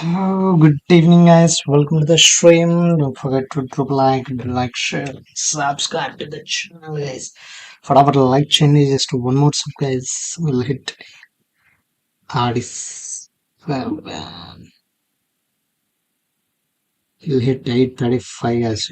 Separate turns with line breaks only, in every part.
Oh, good evening, guys. Welcome to the stream. Don't forget to drop like, share, subscribe to the channel, guys. For our like chain is just one more sub, guys. We'll hit Ardis. Well, we'll hit 8:35, guys.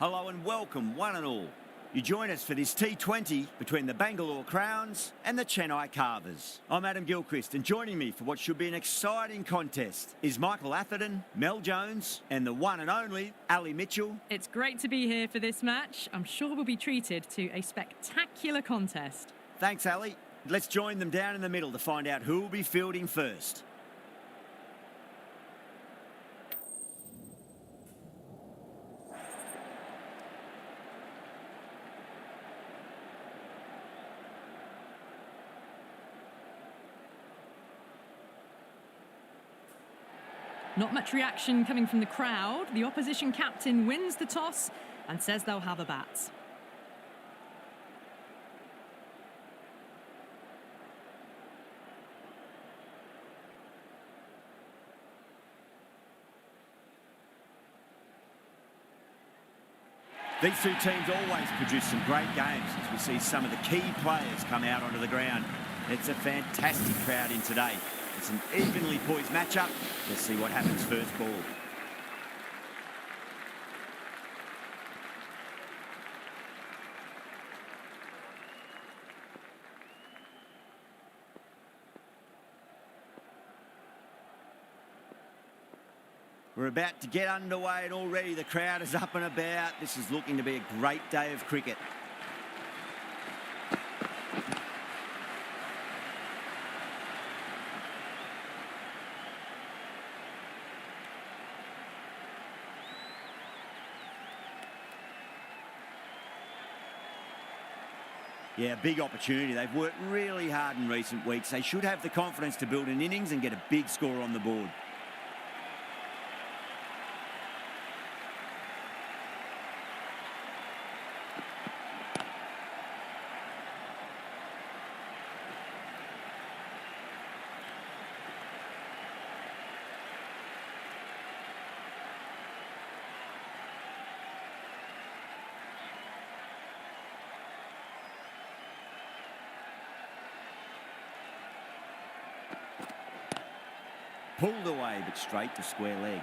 Hello and welcome, one and all. You join us for this T20 between the Bangalore Crowns and the Chennai Carvers. I'm Adam Gilchrist, and joining me for what should be an exciting contest is Michael Atherton, Mel Jones, and the one and only Ali Mitchell.
It's great to be here for this match. I'm sure we'll be treated to a spectacular contest.
Thanks, Ali. Let's join them down in the middle to find out who will be fielding first.
Not much reaction coming from the crowd. The opposition captain wins the toss and says they'll have a bat.
These two teams always produce some great games as we see some of the key players come out onto the ground. It's a fantastic crowd in today. It's an evenly poised matchup. Let's see what happens first ball. We're about to get underway and already the crowd is up and about. This is looking to be a great day of cricket. Yeah, big opportunity. They've worked really hard in recent weeks. They should have the confidence to build an innings and get a big score on the board. Pulled away, but straight to square leg.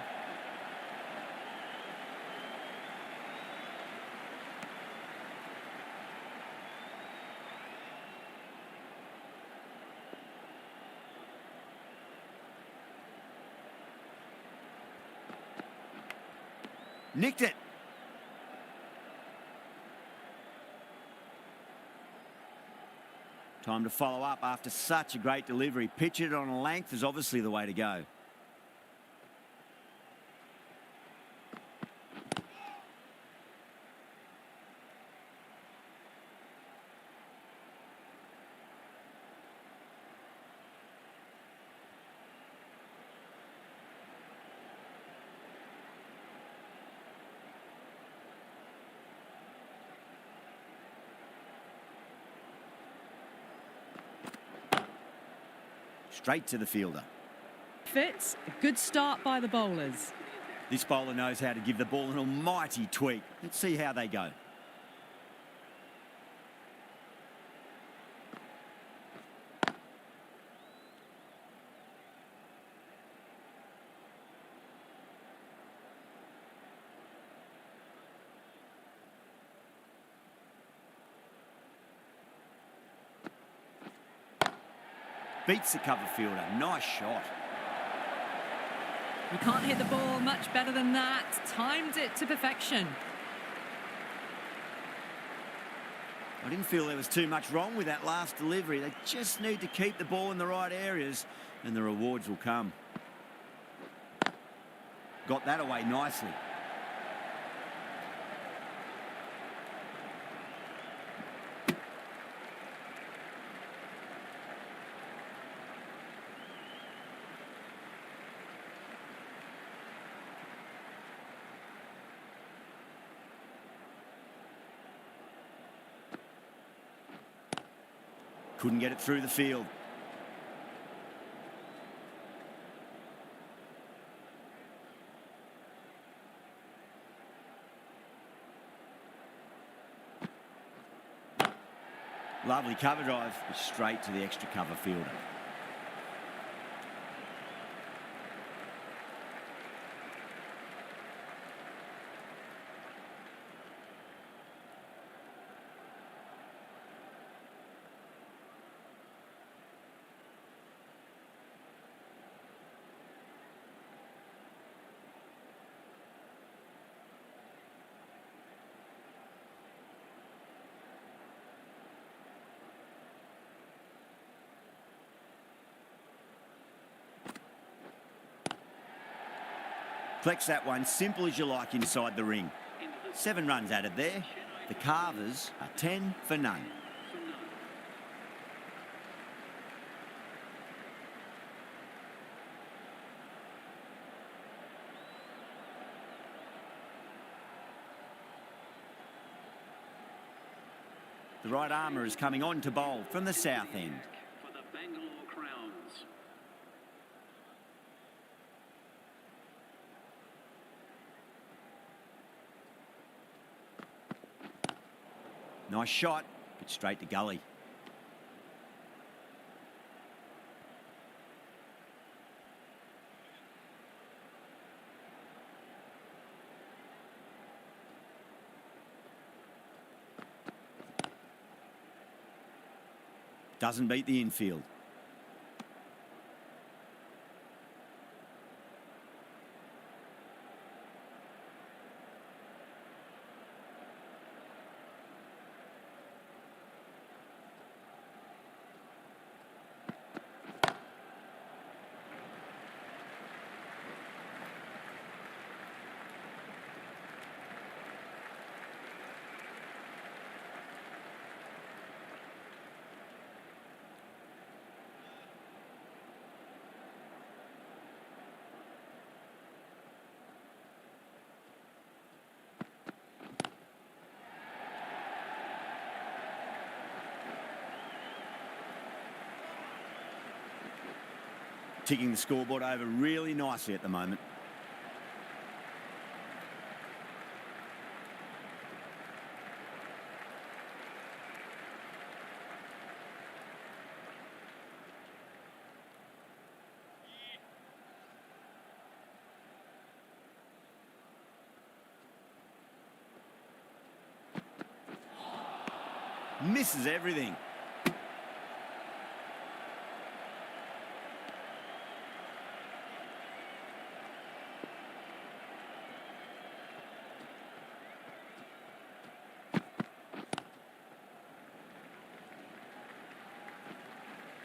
Nicked it. Time to follow up after such a great delivery. Pitch it on a length is obviously the way to go. Straight to the fielder.
Fits. A good start by the bowlers.
This bowler knows how to give the ball an almighty tweak. Let's see how they go. Beats the cover fielder. Nice shot.
You can't hit the ball much better than that. Timed it to perfection.
I didn't feel there was too much wrong with that last delivery. They just need to keep the ball in the right areas and the rewards will come. Got that away nicely. Couldn't get it through the field. Lovely cover drive, straight to the extra cover fielder. Collects that one, simple as you like, inside the ring. 7 runs added there. The Carvers are 10 for none. The right armour is coming on to bowl from the south end.
For the Bangalore Crowns.
Nice shot, but straight to gully. Doesn't beat the infield. Ticking the scoreboard over really nicely at the moment. Misses everything.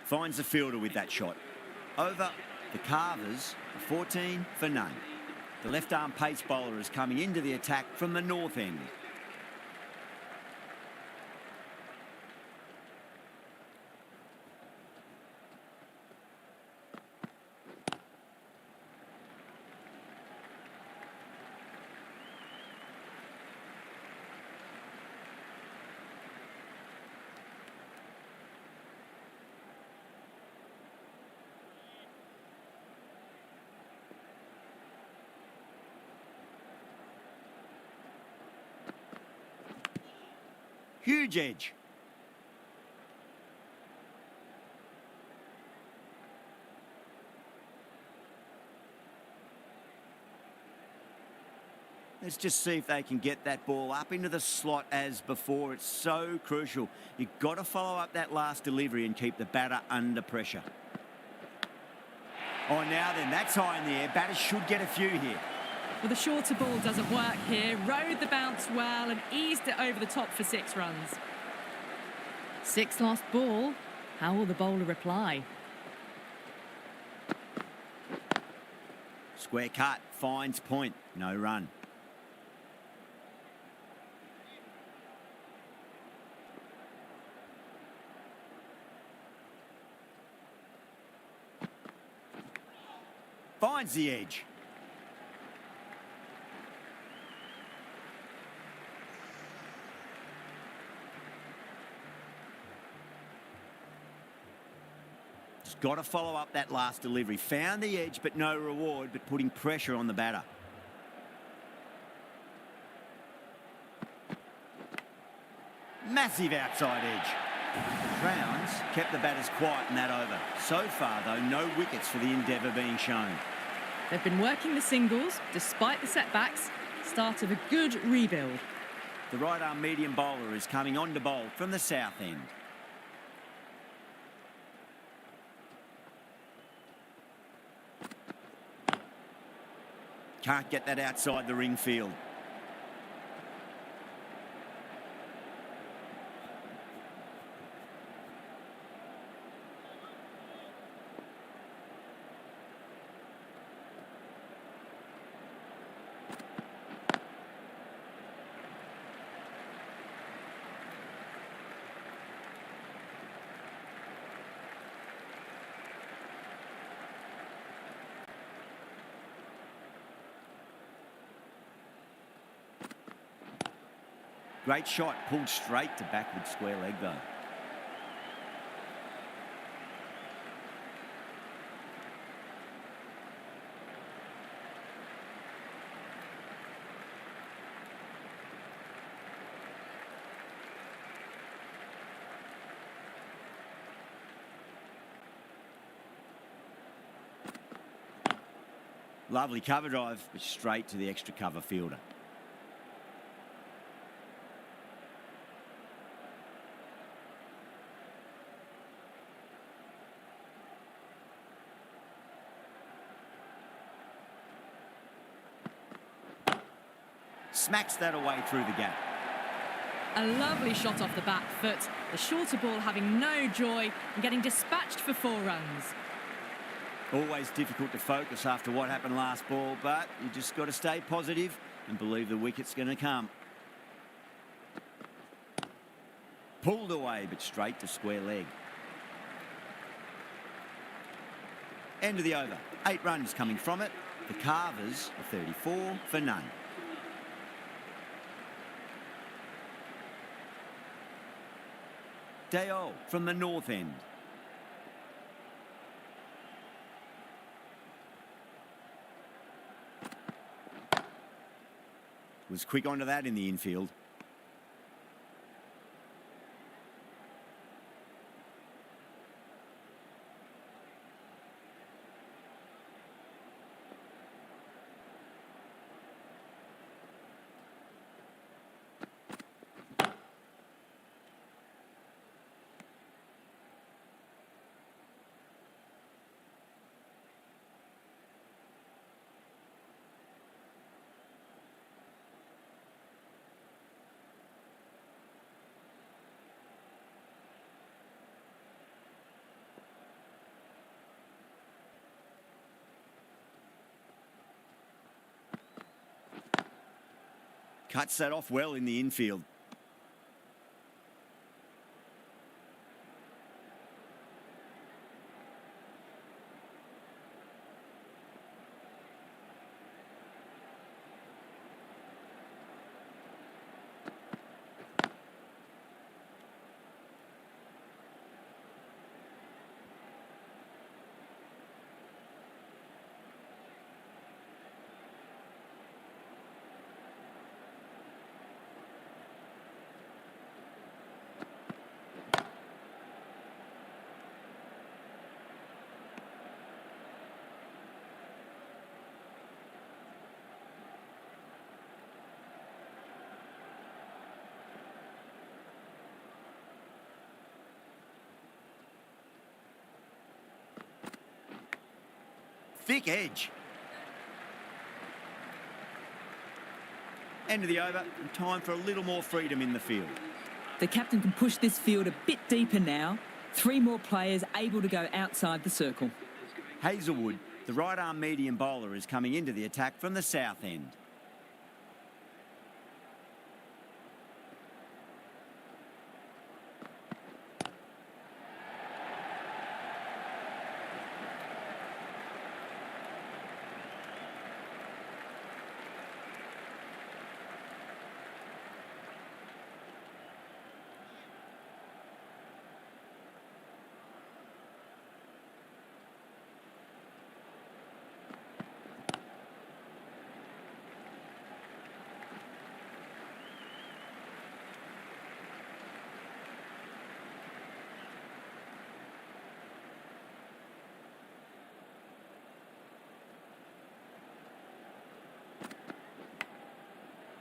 Finds the fielder with that shot. Over. The Carvers are 14 for none. The left-arm pace bowler is coming into the attack from the north end. Huge edge. Let's just see if they can get that ball up into the slot as before. It's so crucial. You've got to follow up that last delivery and keep the batter under pressure. Oh, now then, that's high in the air. Batters should get a few here.
Well, the shorter ball doesn't work here. Rode the bounce well and eased it over the top for 6 runs. 6 lost ball. How will the bowler reply?
Square cut, finds point, no run. Finds the edge. Just got to follow up that last delivery. Found the edge, but no reward, but putting pressure on the batter. Massive outside edge. Crowns kept the batters quiet in that over. So far, though, no wickets for the endeavour being shown.
They've been working the singles despite the setbacks. Start of a good rebuild.
The right-arm medium bowler is coming on to bowl from the south end. Can't get that outside the ring field. Great shot, pulled straight to backward square leg though. Lovely cover drive, but straight to the extra cover fielder. Smacks that away through the gap.
A lovely shot off the back foot. The shorter ball having no joy and getting dispatched for 4 runs.
Always difficult to focus after what happened last ball, but you just got to stay positive and believe the wicket's going to come. Pulled away, but straight to square leg. End of the over. 8 runs coming from it. The Carvers are 34 for none. Dale from the north end. Was quick onto that in the infield. Cuts that off well in the infield. Thick edge. End of the over, and time for a little more freedom in the field.
The captain can push this field a bit deeper now. 3 more players able to go outside the circle.
Hazelwood, the right-arm medium bowler, is coming into the attack from the south end.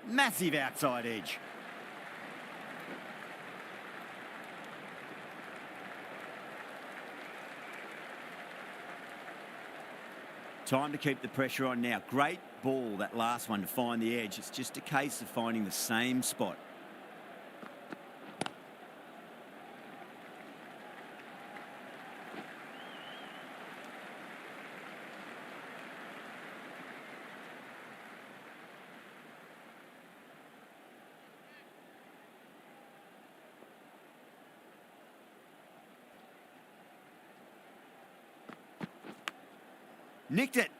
Massive outside edge. Time to keep the pressure on now. Great ball, that last one, to find the edge. It's just a case of finding the same spot. Nicked it.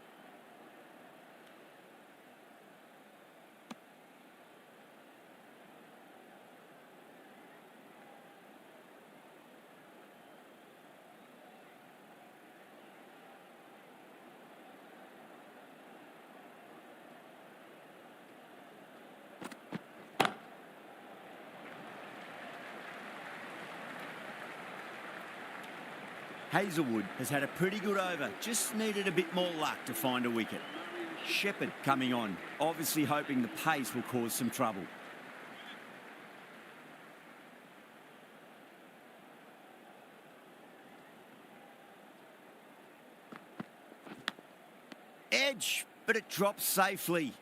Hazelwood has had a pretty good over, just needed a bit more luck to find a wicket. Shepherd coming on, obviously hoping the pace will cause some trouble. Edge, but it drops safely.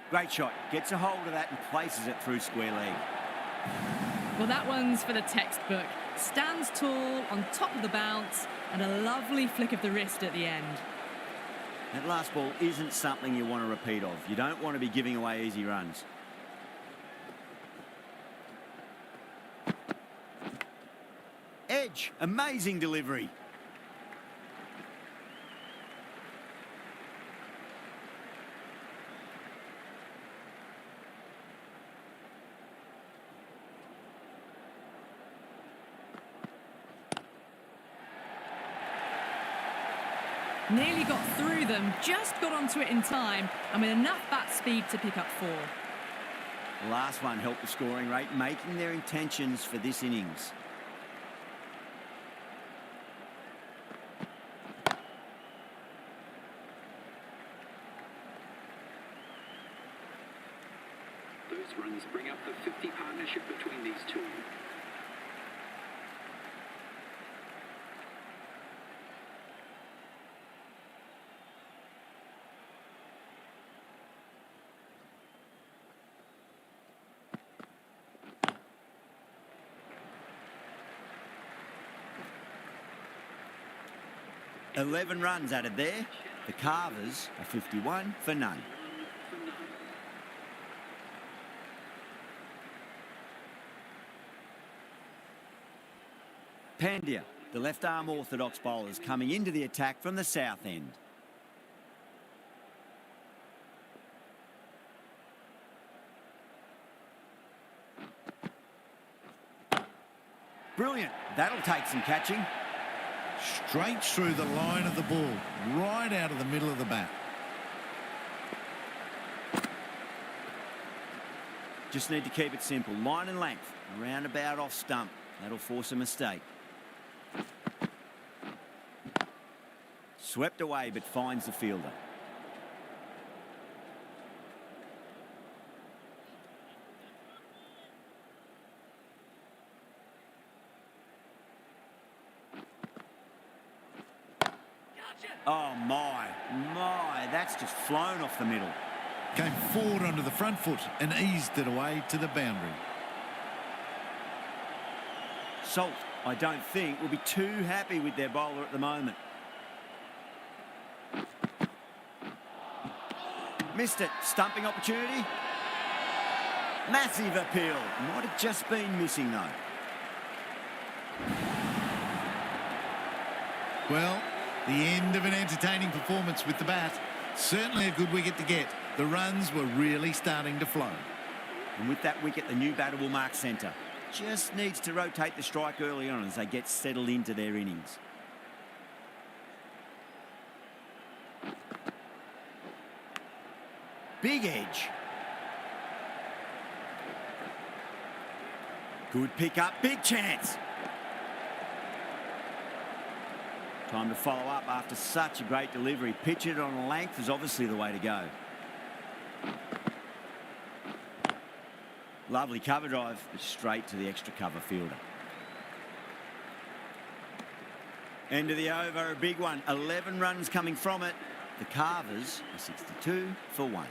Great shot, gets a hold of that and places it through square leg.
Well, that one's for the textbook. Stands tall, on top of the bounce, and a lovely flick of the wrist at the end.
That last ball isn't something you want to repeat of. You don't want to be giving away easy runs. Edge, amazing delivery.
Nearly got through them, just got onto it in time, and with enough bat speed to pick up 4.
The last one helped the scoring rate, making their intentions for this innings.
Those runs bring up the 50 partnership between these two.
$11 runs added there. The Carvers are 51 for none. Pandya, the left-arm orthodox bowlers coming into the attack from the south end. Brilliant. That'll take some catching.
Straight through the line of the ball, right out of the middle of the bat.
Just need to keep it simple. Line and length, around about off stump. That'll force a mistake. Swept away, but finds the fielder. Oh my, that's just flown off the middle.
Came forward onto the front foot and eased it away to the boundary.
Salt, I don't think, will be too happy with their bowler at the moment. Missed it. Stumping opportunity. Massive appeal. Might have just been missing though.
Well, the end of an entertaining performance with the bat. Certainly a good wicket to get. The runs were really starting to flow.
And with that wicket, the new batter will mark centre. Just needs to rotate the strike early on as they get settled into their innings. Big edge. Good pick up, big chance. Time to follow up after such a great delivery. Pitch it on a length is obviously the way to go. Lovely cover drive, but straight to the extra cover fielder. End of the over, a big one. 11 runs coming from it. The Carvers are 62 for 1.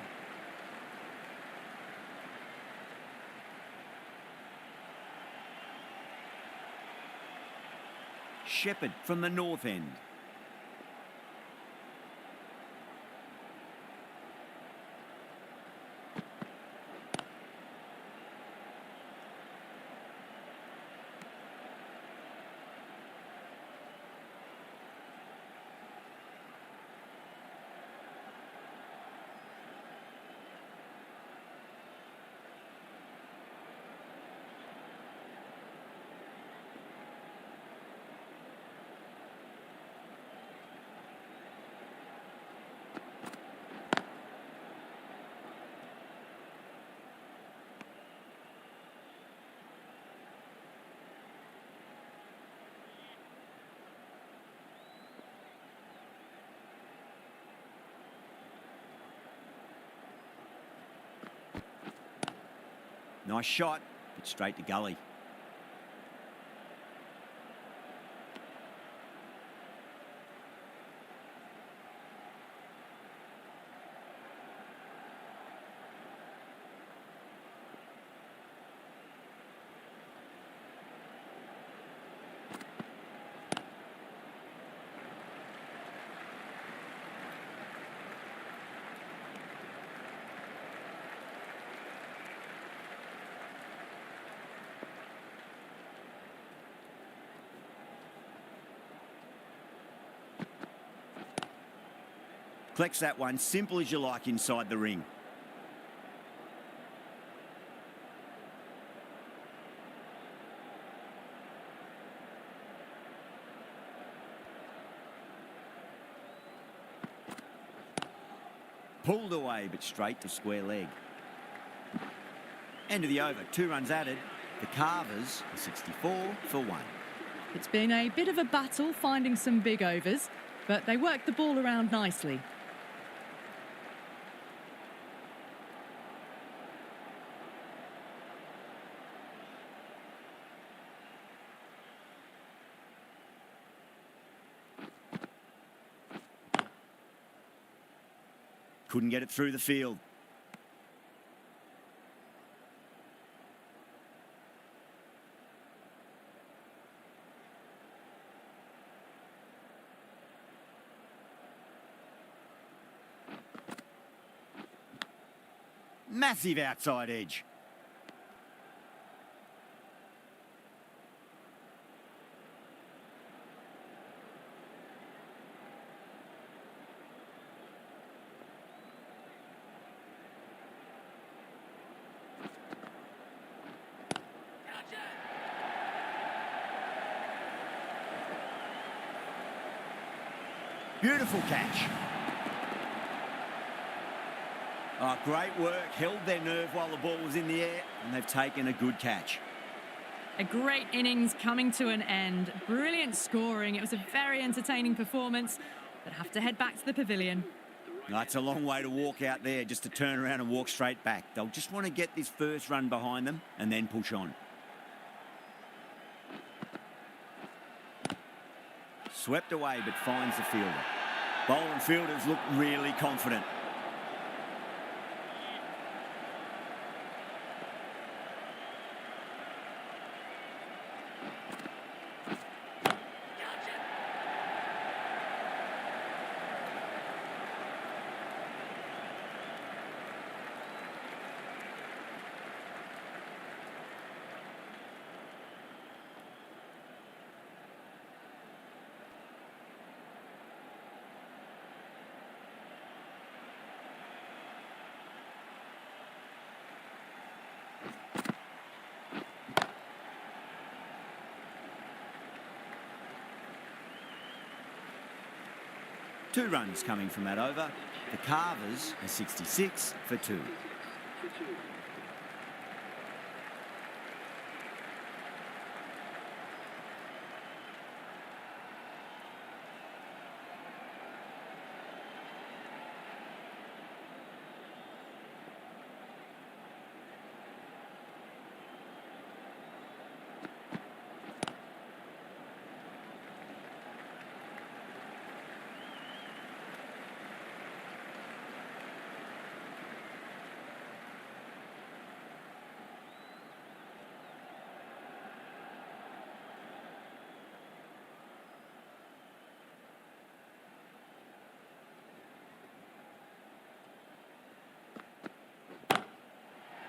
Shepherd from the north end. Nice shot, but straight to gully. Collects that one, simple as you like inside the ring. Pulled away, but straight to square leg. End of the over, 2 runs added. The Carvers are 64 for 1.
It's been a bit of a battle finding some big overs, but they worked the ball around nicely.
Couldn't get it through the field. Massive outside edge. Beautiful catch. Oh, great work. Held their nerve while the ball was in the air, and they've taken a good catch.
A great innings coming to an end. Brilliant scoring. It was a very entertaining performance, but have to head back to the pavilion.
That's a long way to walk out there just to turn around and walk straight back. They'll just want to get this first run behind them and then push on. Swept away, but finds the fielder. Bowler and fielders look really confident. Two runs coming from that over. The Carvers are 66 for 2.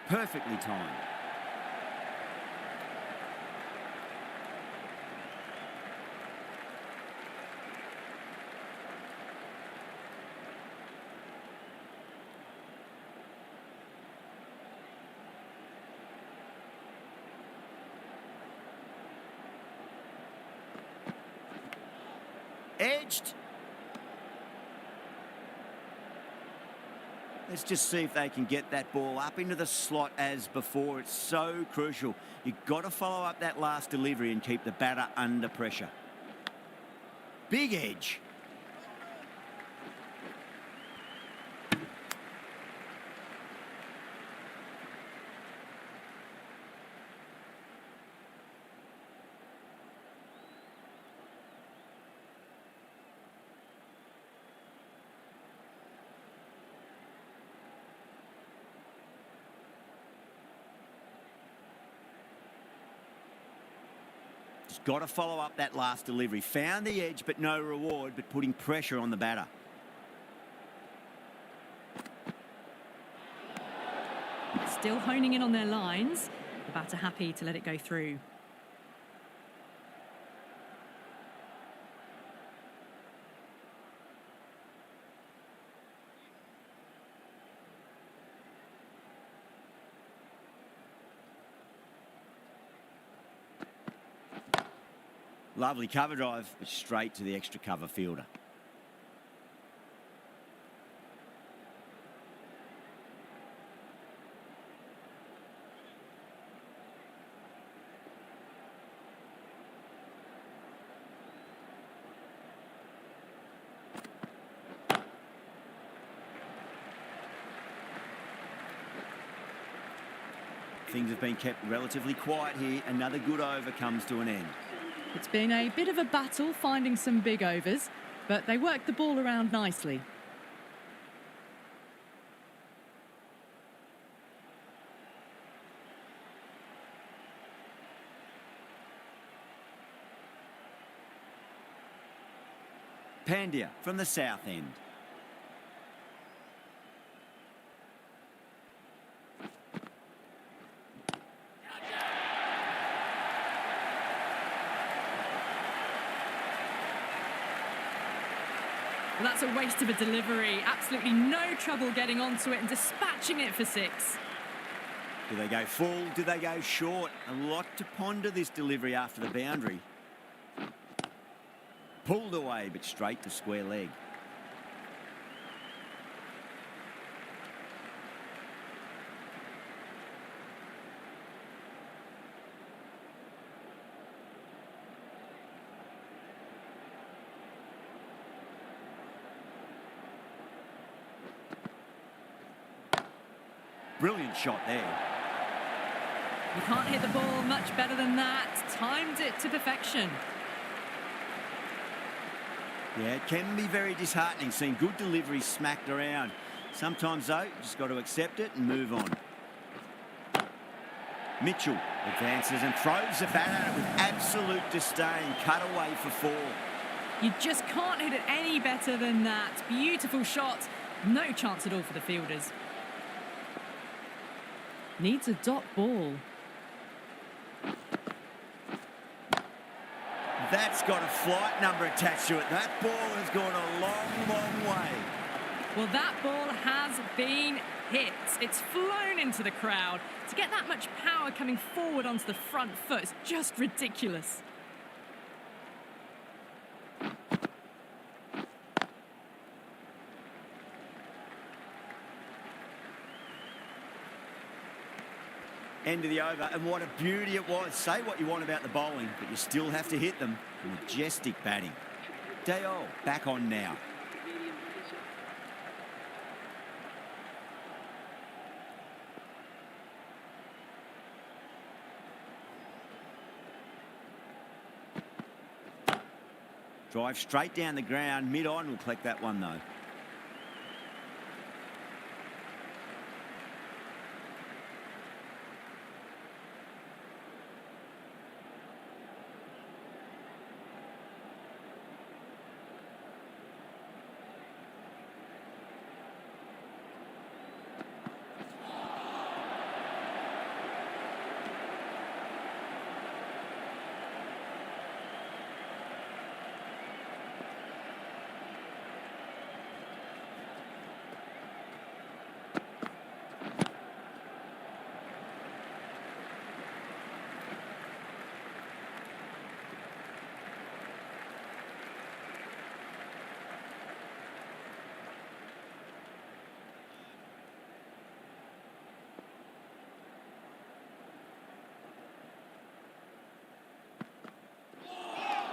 Perfectly timed. Edged. Let's just see if they can get that ball up into the slot as before. It's so crucial. You've got to follow up that last delivery and keep the batter under pressure. Big edge. Got to follow up that last delivery. Found the edge, but no reward, but putting pressure on the batter.
Still honing in on their lines. The batter happy to let it go through.
Lovely cover drive, but straight to the extra cover fielder. Things have been kept relatively quiet here. Another good over comes to an end.
It's been a bit of a battle finding some big overs, but they worked the ball around nicely.
Pandya from the south end.
Well, that's a waste of a delivery. Absolutely no trouble getting onto it and dispatching it for 6.
Do they go full? Do they go short? A lot to ponder this delivery after the boundary. Pulled away, but straight to square leg. Brilliant shot there.
You can't hit the ball much better than that. Timed it to perfection.
Yeah, it can be very disheartening seeing good deliveries smacked around. Sometimes, though, you just got to accept it and move on. Mitchell advances and throws the bat at it with absolute disdain. Cut away for 4.
You just can't hit it any better than that. Beautiful shot. No chance at all for the fielders. Needs a dot ball.
That's got a flight number attached to it. That ball has gone a long, long way.
Well, that ball has been hit. It's flown into the crowd. To get that much power coming forward onto the front foot is just ridiculous.
End of the over, and what a beauty it was. Say what you want about the bowling, but you still have to hit them. Majestic batting. Dale back on now. Drive straight down the ground. Mid-on will collect that one, though.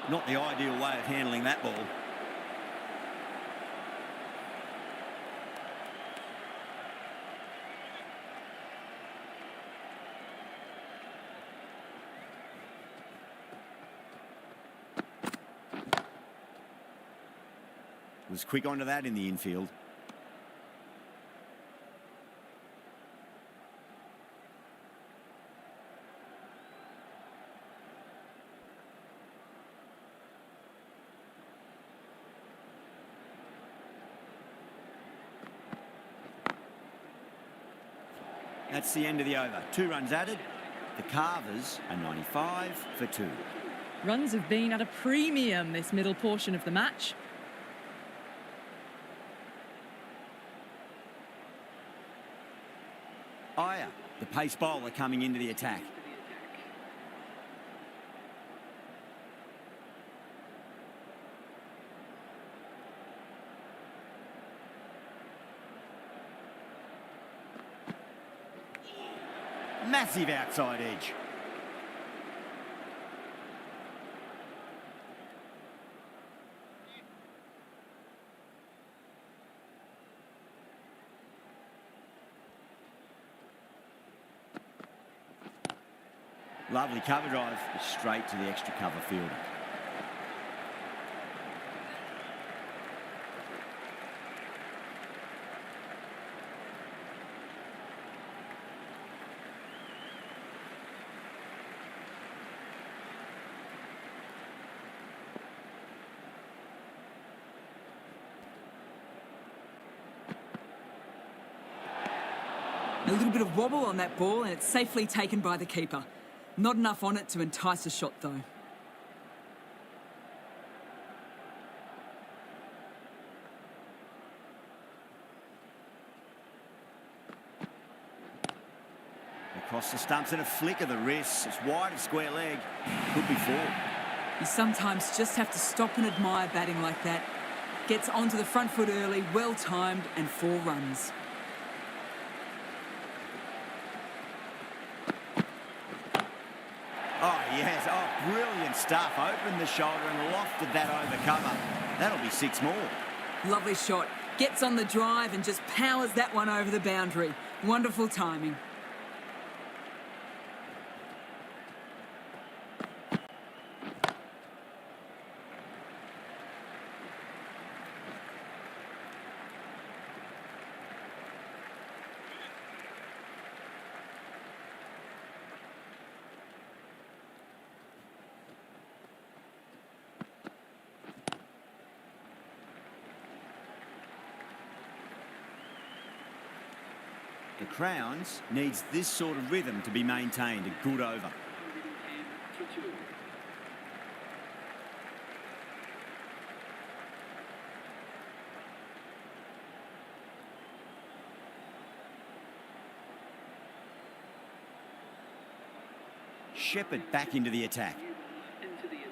Not the ideal way of handling that ball. Was quick onto that in the infield. That's the end of the over. 2 runs added. The Carvers are 95 for 2.
Runs have been at a premium this middle portion of the match.
Aya, the pace bowler, coming into the attack. Massive outside edge. Lovely cover drive, straight to the extra cover fielder.
A little bit of wobble on that ball and it's safely taken by the keeper. Not enough on it to entice a shot though.
Across the stumps and a flick of the wrist. It's wide of square leg. Could be 4.
You sometimes just have to stop and admire batting like that. Gets onto the front foot early, well timed, and 4 runs.
Oh, yes. Oh, brilliant stuff. Opened the shoulder and lofted that over cover. That'll be 6 more.
Lovely shot. Gets on the drive and just powers that one over the boundary. Wonderful timing.
The Crowns needs this sort of rhythm to be maintained. A good over.
110 for 2.
Shepherd back into the attack.
Into the attack.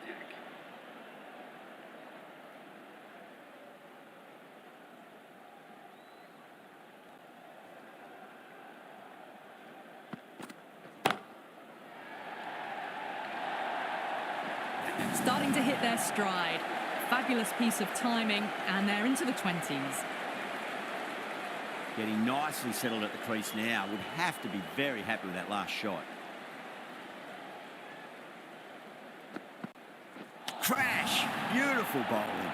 Starting to hit their stride. Fabulous piece of timing, and they're into the 20s.
Getting nicely settled at the crease now. Would have to be very happy with that last shot. Crash! Beautiful bowling.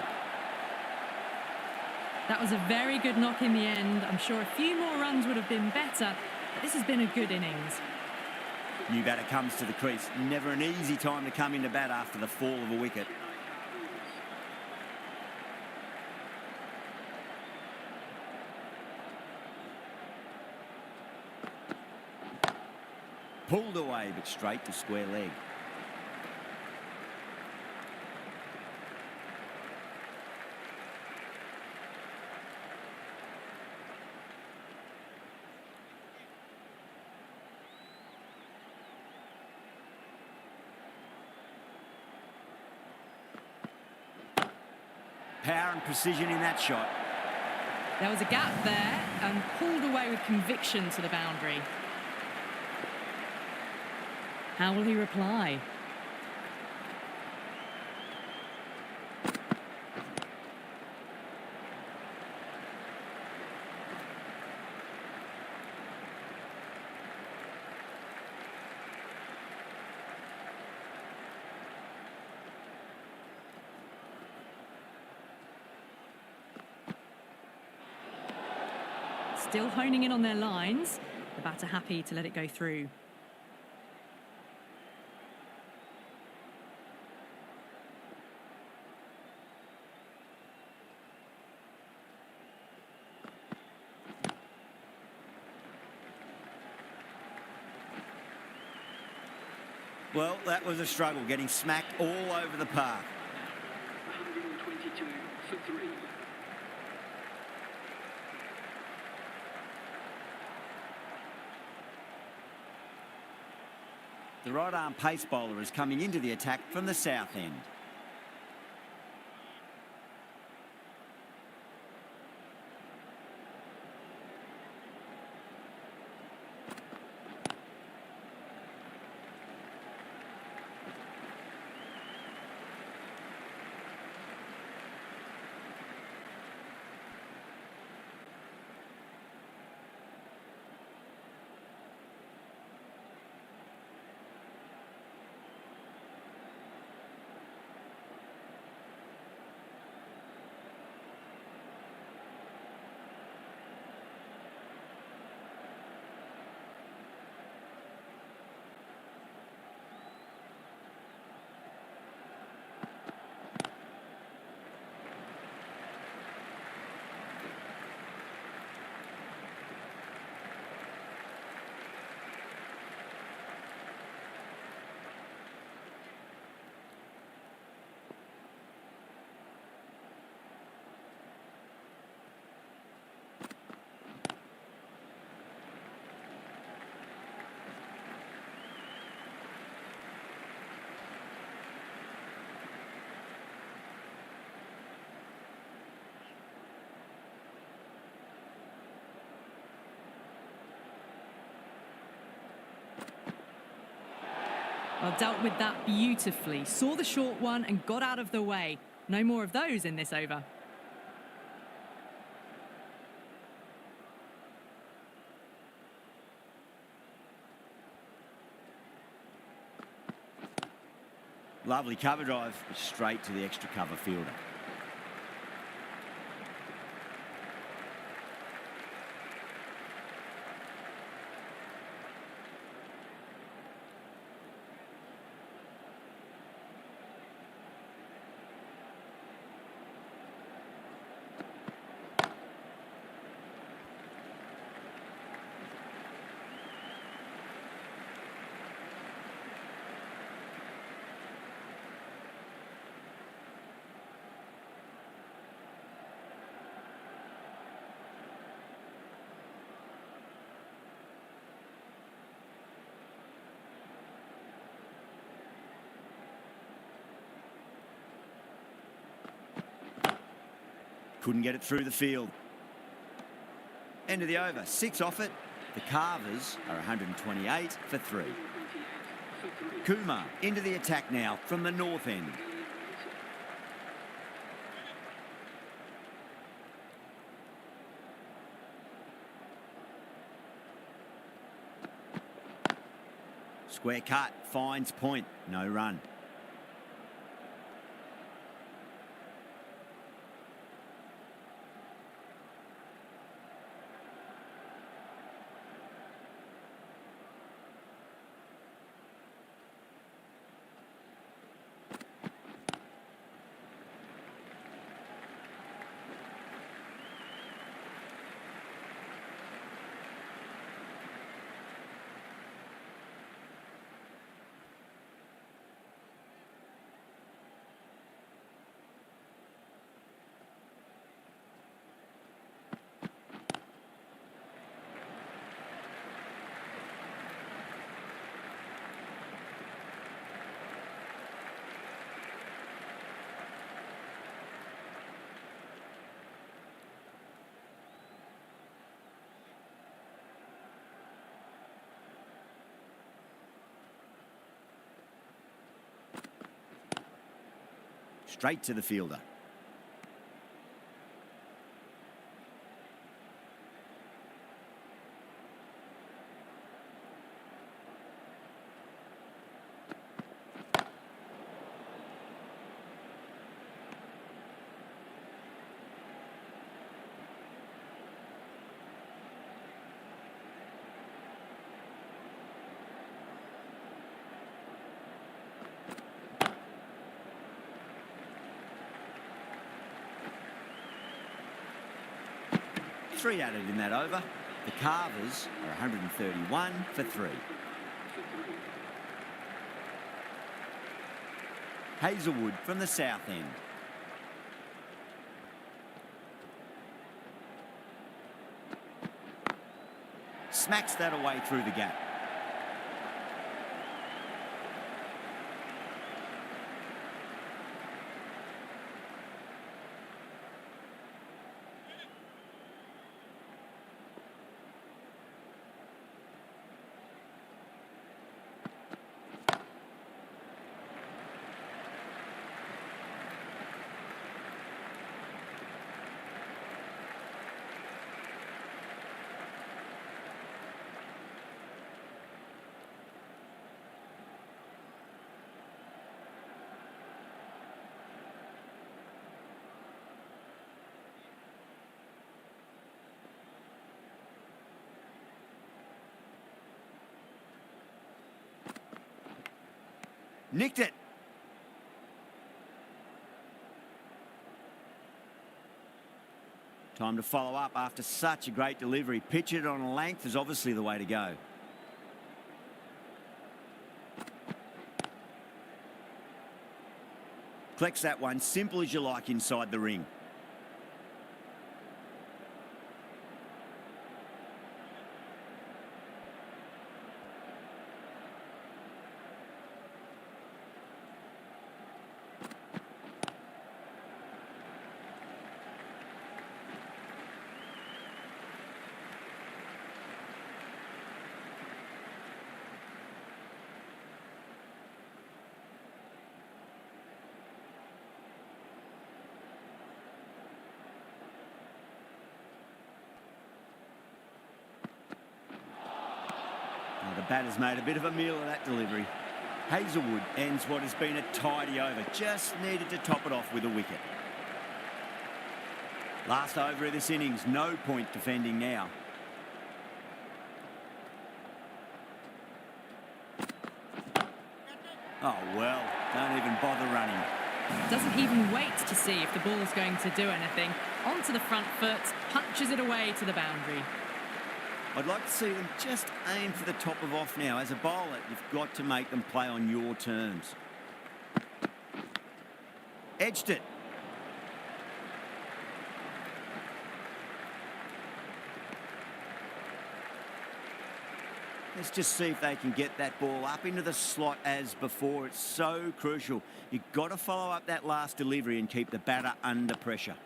That was a very good knock in the end. I'm sure a few more runs would have been better, but this has been a good innings.
New batter comes to the crease. Never an easy time to come into bat after the fall of a wicket. Pulled away, but straight to square leg. Power and precision in that shot.
There was a gap there and pulled away with conviction to the boundary. How will he reply? Still honing in on their lines. The batter happy to let it go through.
Well, that was a struggle, getting smacked all over the park.
122 for 3.
The right-arm pace bowler is coming into the attack from the south end.
Well, dealt with that beautifully. Saw the short one and got out of the way. No more of those in this over.
Lovely cover drive, straight to the extra cover fielder. Couldn't get it through the field. End of the over, 6 off it. The Carvers are 128 for 3. Kumar into the attack now from the north end. Square cut, finds point, no run. Straight to the fielder. Three added in that over. The Carvers are 131 for 3. Hazelwood from the south end. Smacks that away through the gap. Nicked it. Time to follow up after such a great delivery. Pitch it on a length is obviously the way to go. Collects that one simple as you like inside the ring. The batter's made a bit of a meal of that delivery. Hazelwood ends what has been a tidy over. Just needed to top it off with a wicket. Last over of this innings, no point defending now. Oh well, don't even bother running.
Doesn't even wait to see if the ball's going to do anything. Onto the front foot, punches it away to the boundary.
I'd like to see them just aim for the top of off now. As a bowler, you've got to make them play on your terms. Edged it. Let's just see if they can get that ball up into the slot as before. It's so crucial. You've got to follow up that last delivery and keep the batter under pressure.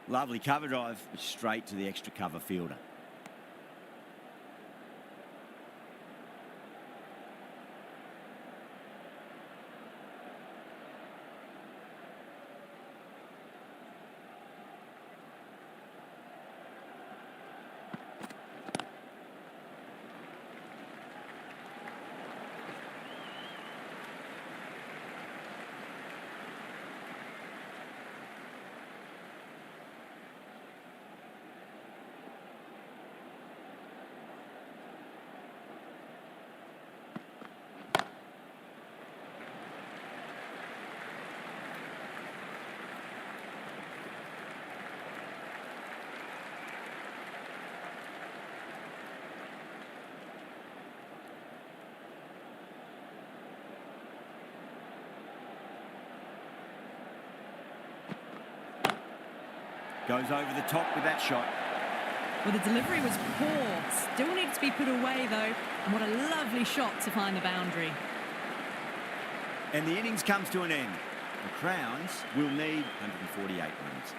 Lovely cover drive, straight to the extra cover fielder. Goes over the top with that shot.
Well, the delivery was poor. Still needs to be put away, though. And what a lovely shot to find the boundary.
And the innings comes to an end. The Crowns will need 148 runs.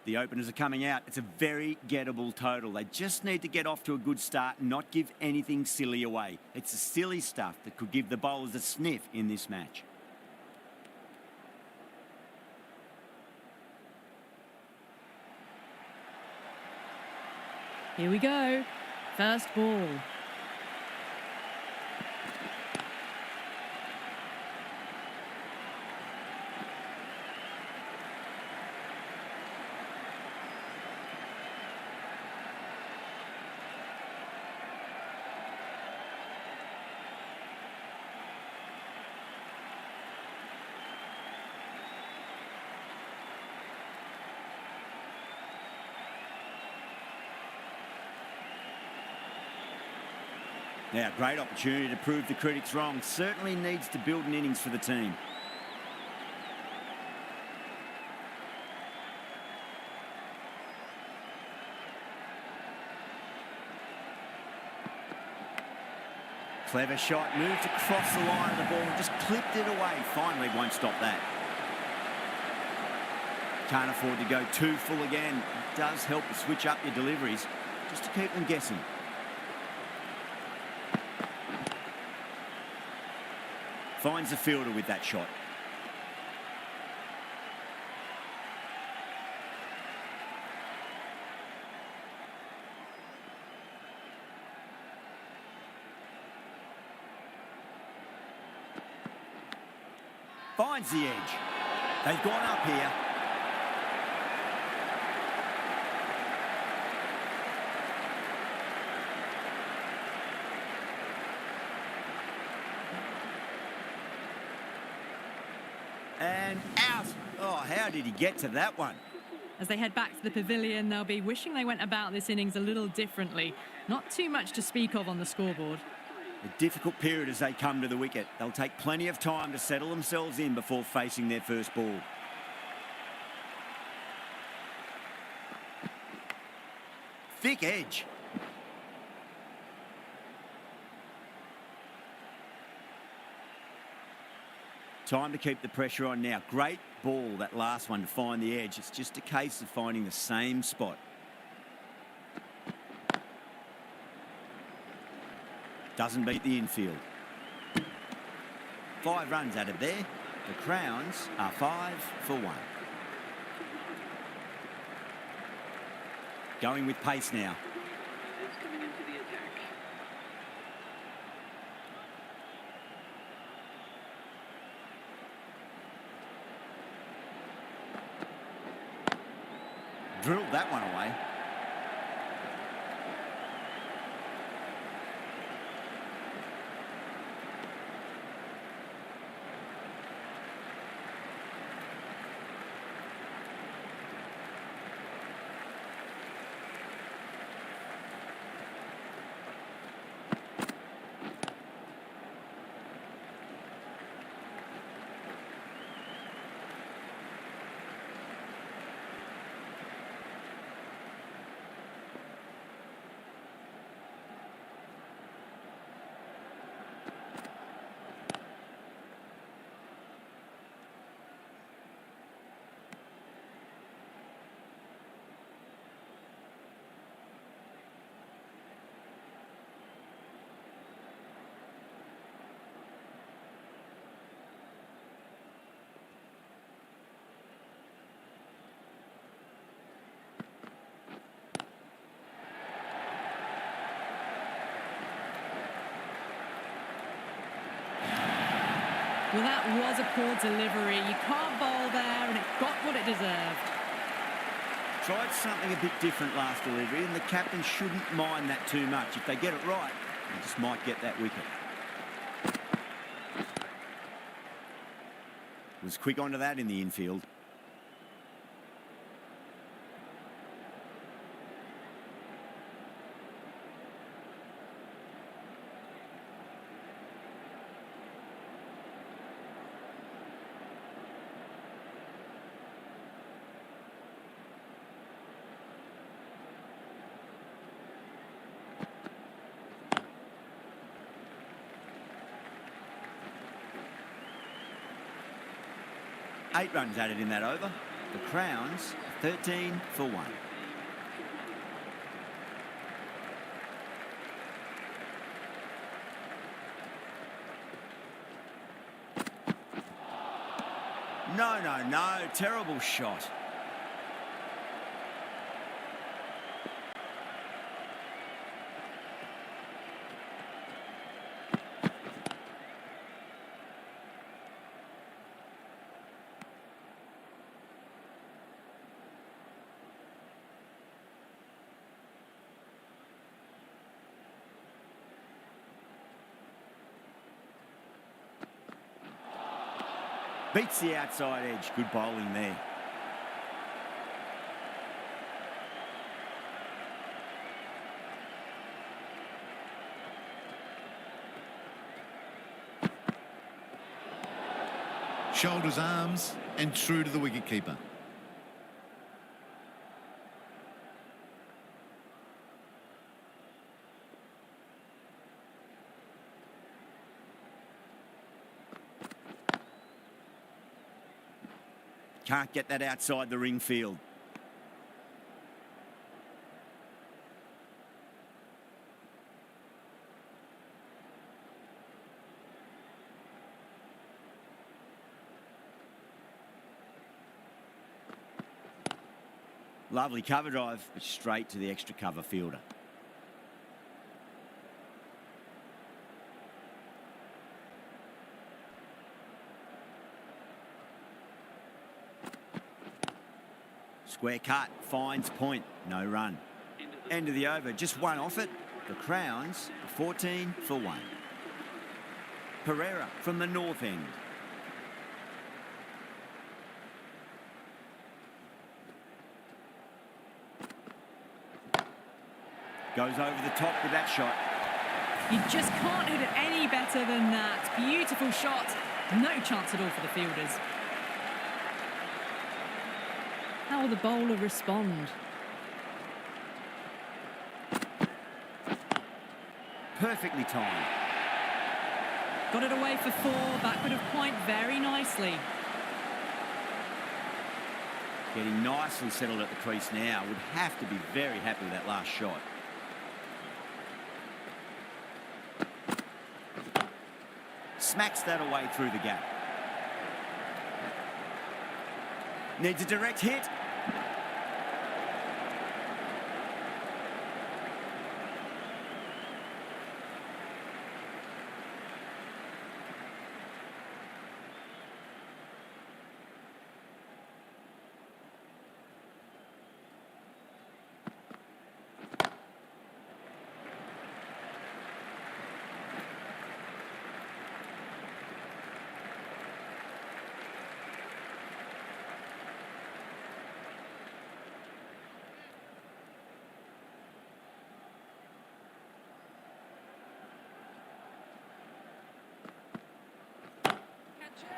The openers are coming out. It's a very gettable total. They just need to get off to a good start and not give anything silly away. It's the silly stuff that could give the bowlers a sniff in this match.
Here we go. First ball.
Now, great opportunity to prove the critics wrong. Certainly needs to build an innings for the team. Clever shot, moved across the line of the ball, just clipped it away. Finally won't stop that. Can't afford to go too full again. It does help to switch up your deliveries, just to keep them guessing. Finds the fielder with that shot. Finds the edge. They've gone up here. And out. Oh, how did he get to that one?
As they head back to the pavilion, they'll be wishing they went about this innings a little differently. Not too much to speak of on the scoreboard.
A difficult period as they come to the wicket. They'll take plenty of time to settle themselves in before facing their first ball. Thick edge. Time to keep the pressure on now. Great ball, that last one, to find the edge. It's just a case of finding the same spot. Doesn't beat the infield. 5 runs added there. The Crowns are 5 for 1. Going with pace now.
Is coming into the attack.
Drilled that one away.
Well, that was a poor delivery. You can't bowl there, and it got what it deserved.
Tried something a bit different last delivery, and the captain shouldn't mind that too much. If they get it right, they just might get that wicket. Was quick onto that in the infield. Eight runs added in that over. The Crowns 13 for 1. No. Terrible shot. Beats the outside edge. Good bowling there.
Shoulders, arms, and true to the wicketkeeper.
Can't get that outside the ring field. Lovely cover drive, but straight to the extra cover fielder. Square cut, finds point, no run. End of the over, just one off it. The Crowns 14 for 1. Pereira from the north end. Goes over the top with that shot.
You just can't hit it any better than that. Beautiful shot. No chance at all for the fielders. How will the bowler respond?
Perfectly timed.
Got it away for 4. Backward of point very nicely.
Getting nicely settled at the crease now. Would have to be very happy with that last shot. Smacks that away through the gap. Needs a direct hit.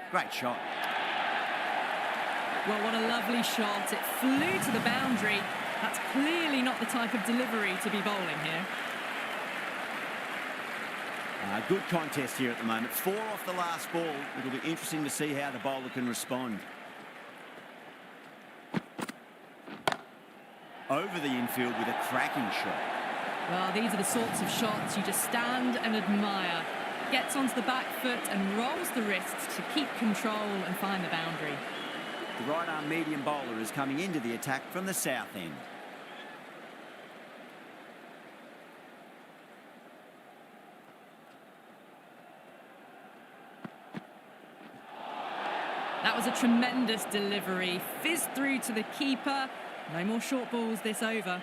Great shot.
Well, what a lovely shot. It flew to the boundary. That's clearly not the type of delivery to be bowling here.
Good contest here at the moment. 4 off the last ball. It'll be interesting to see how the bowler can respond. Over the infield with a cracking shot.
Well, these are the sorts of shots you just stand and admire. Gets onto the back foot and rolls the wrists to keep control and find the boundary.
The right-arm medium bowler is coming into the attack from the south end.
That was a tremendous delivery. Fizzed through to the keeper. No more short balls this over.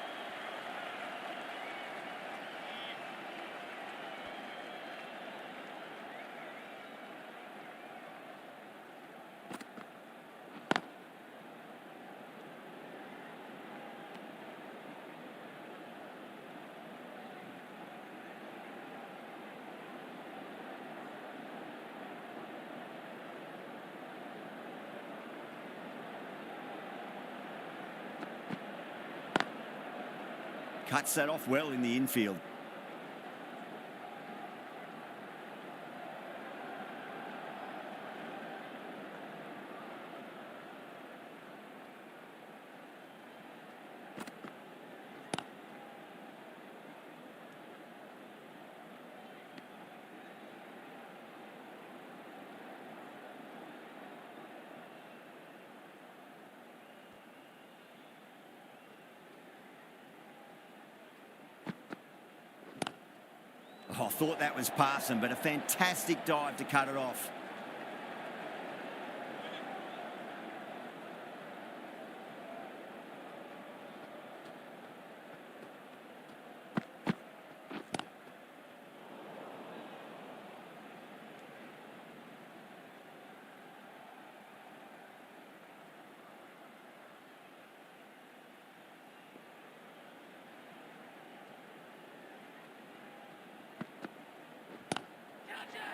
Cuts that off well in the infield. Oh, I thought that was passing, but a fantastic dive to cut it off.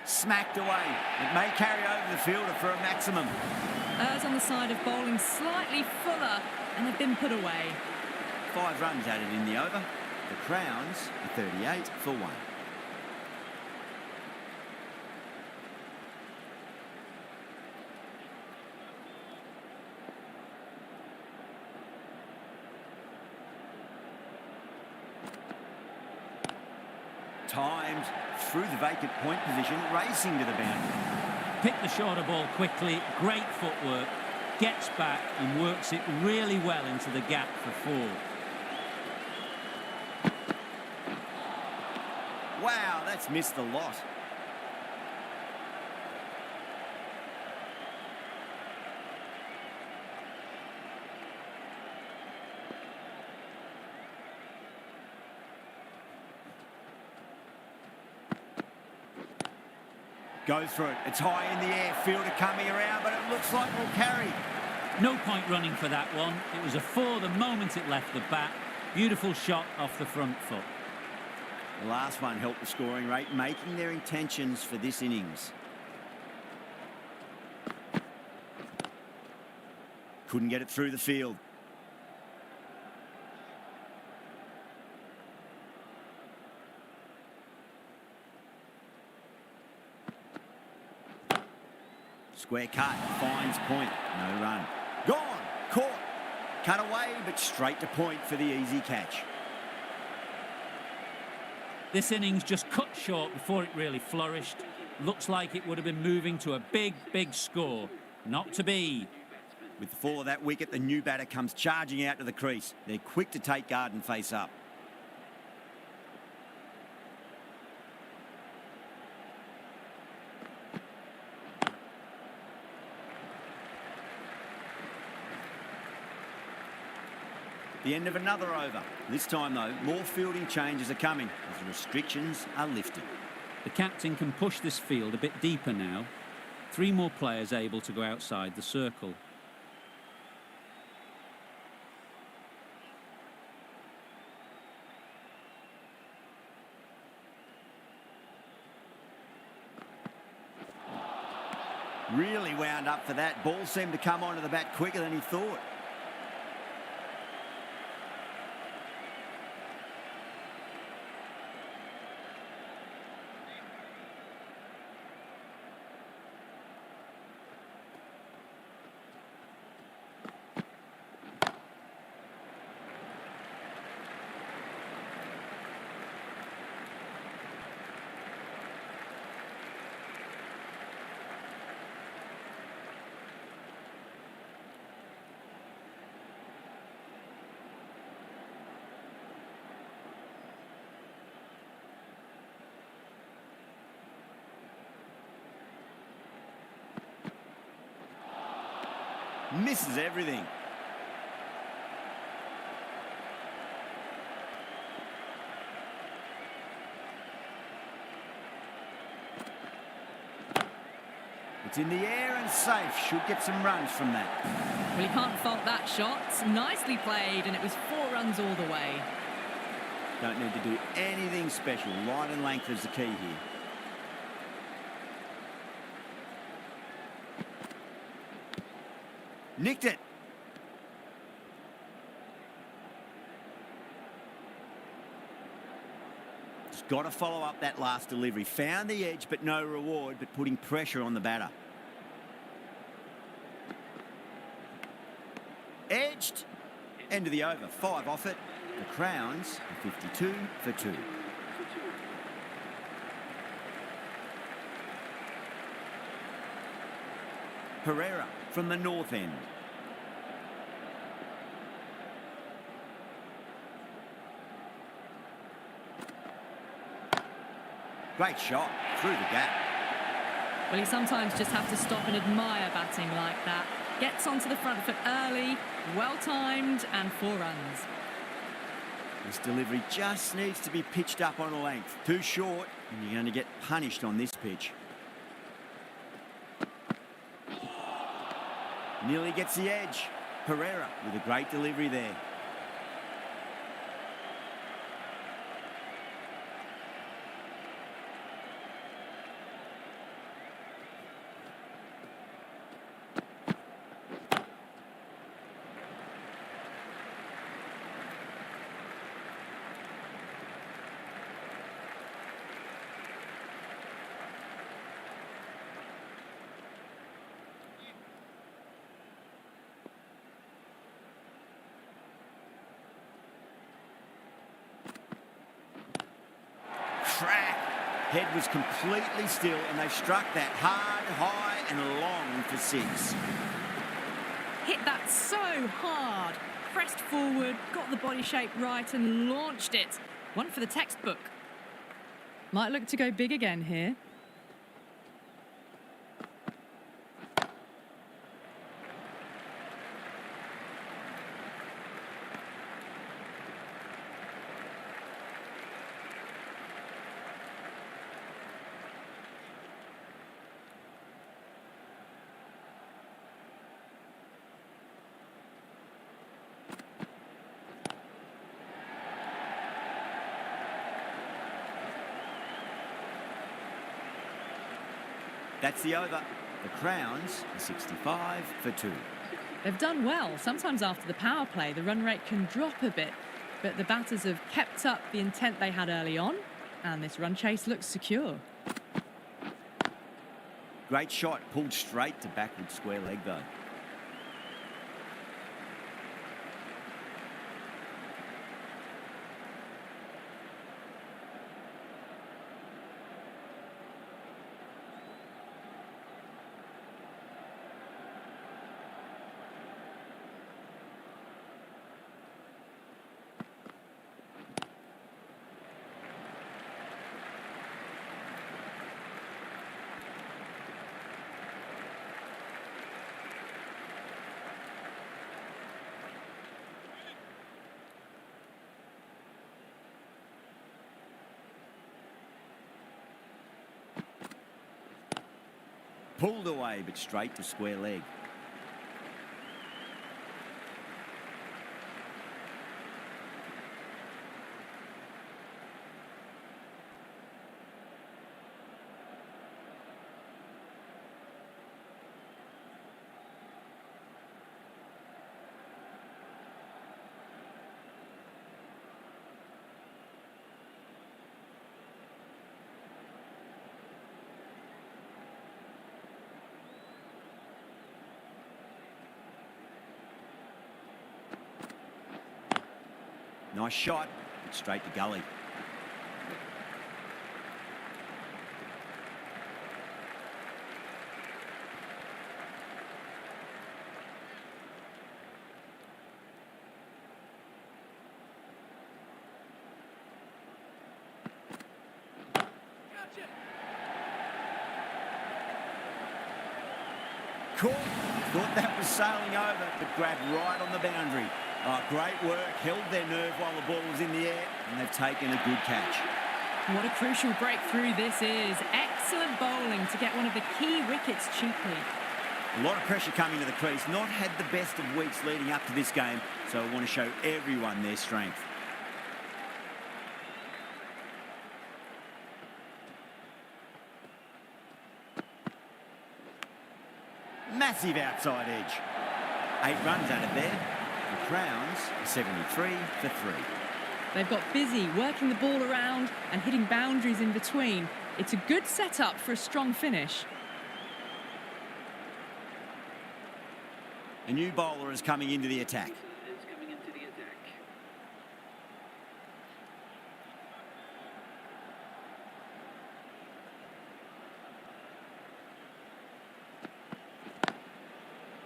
Smacked away. It may carry over the fielder for a maximum.
Errs on the side of bowling slightly fuller, and they've been put away.
5 runs added in the over. The Crowns are 38 for 1. Timed through the vacant point position, racing to the boundary.
Picked the shorter ball quickly, great footwork, gets back and works it really well into the gap for 4.
Wow, that's missed the lot. Goes for it. It's high in the air. Fielder coming around, but it looks like we'll carry.
No point running for that one. It was a 4 the moment it left the bat. Beautiful shot off the front foot.
The last one helped the scoring rate, making their intentions for this innings. Couldn't get it through the field. Square cut, finds point, no run. Gone, caught, cut away, but straight to point for the easy catch.
This innings just cut short before it really flourished. Looks like it would have been moving to a big, big score. Not to be.
With the fall of that wicket, the new batter comes charging out to the crease. They're quick to take guard and face up. The end of another over. This time, though, more fielding changes are coming as the restrictions are lifted.
The captain can push this field a bit deeper now. 3 more players able to go outside the circle.
Really wound up for that. Ball seemed to come onto the bat quicker than he thought. Misses everything. It's in the air and safe. Should get some runs from that.
Well, you can't fault that shot. Nicely played, and it was 4 runs all the way.
Don't need to do anything special. Line and length is the key here. Nicked it. Just got to follow up that last delivery. Found the edge, but no reward, but putting pressure on the batter. Edged. End of the over. 5 off it. The Crowns are 52 for 2. Pereira from the north end. Great shot through the gap.
Well, you sometimes just have to stop and admire batting like that. Gets onto the front foot early, well-timed, and 4 runs.
This delivery just needs to be pitched up on a length. Too short, and you're going to get punished on this pitch. Nearly gets the edge. Pereira with a great delivery there. Crack. Head was completely still, and they've struck that hard, high, and long for 6.
Hit that so hard. Pressed forward, got the body shape right, and launched it. One for the textbook. Might look to go big again here.
That's the over. The Crowns are 65 for 2.
They've done well. Sometimes after the power play, the run rate can drop a bit, but the batters have kept up the intent they had early on, and this run chase looks secure.
Great shot, pulled straight to backward square leg though. Pulled away, but straight to square leg. Nice shot, but straight to gully. Caught. Thought that was sailing over, but grabbed right on the boundary. Oh, great work, held their nerve while the ball was in the air, and they've taken a good catch.
What a crucial breakthrough this is. Excellent bowling to get one of the key wickets cheaply.
A lot of pressure coming to the crease. Not had the best of weeks leading up to this game, so I want to show everyone their strength. Massive outside edge. 8 runs out of there. The Crowns are 73 for 3.
They've got busy working the ball around and hitting boundaries in between. It's a good setup for a strong finish.
A new bowler is coming into the attack.
Is coming into the attack.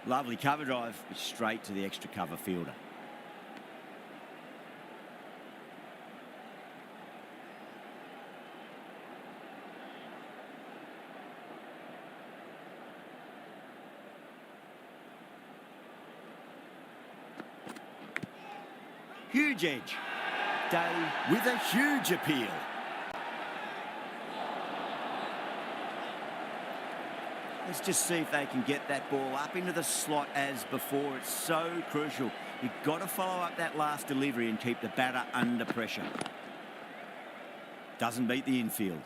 Lovely cover drive, but straight to the extra cover fielder. Huge edge. Day with a huge appeal. Let's just see if they can get that ball up into the slot as before. It's so crucial. You've got to follow up that last delivery and keep the batter under pressure. Doesn't beat the infield.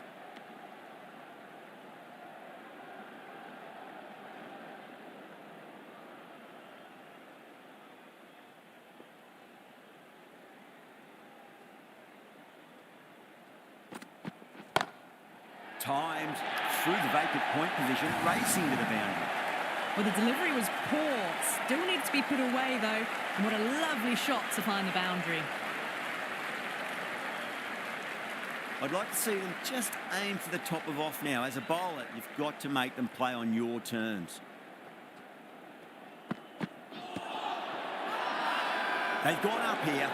Timed through the vacant point position, racing to the boundary.
Well, the delivery was poor. Still needs to be put away, though. And what a lovely shot to find the boundary.
I'd like to see them just aim for the top of off now. As a bowler, you've got to make them play on your terms. They've gone up here.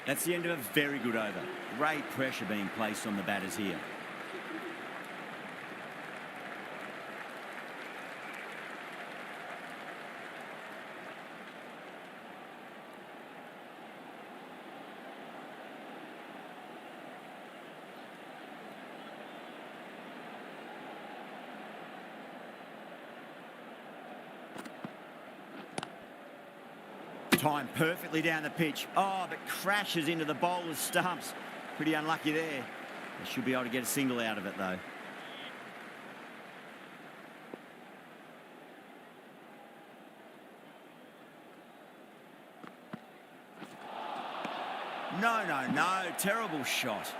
That's the end of a very good over. Great pressure being placed on the batters here. Timed perfectly down the pitch. Oh, but crashes into the bowler's stumps. Pretty unlucky there. They should be able to get a single out of it, though. No. Terrible shot.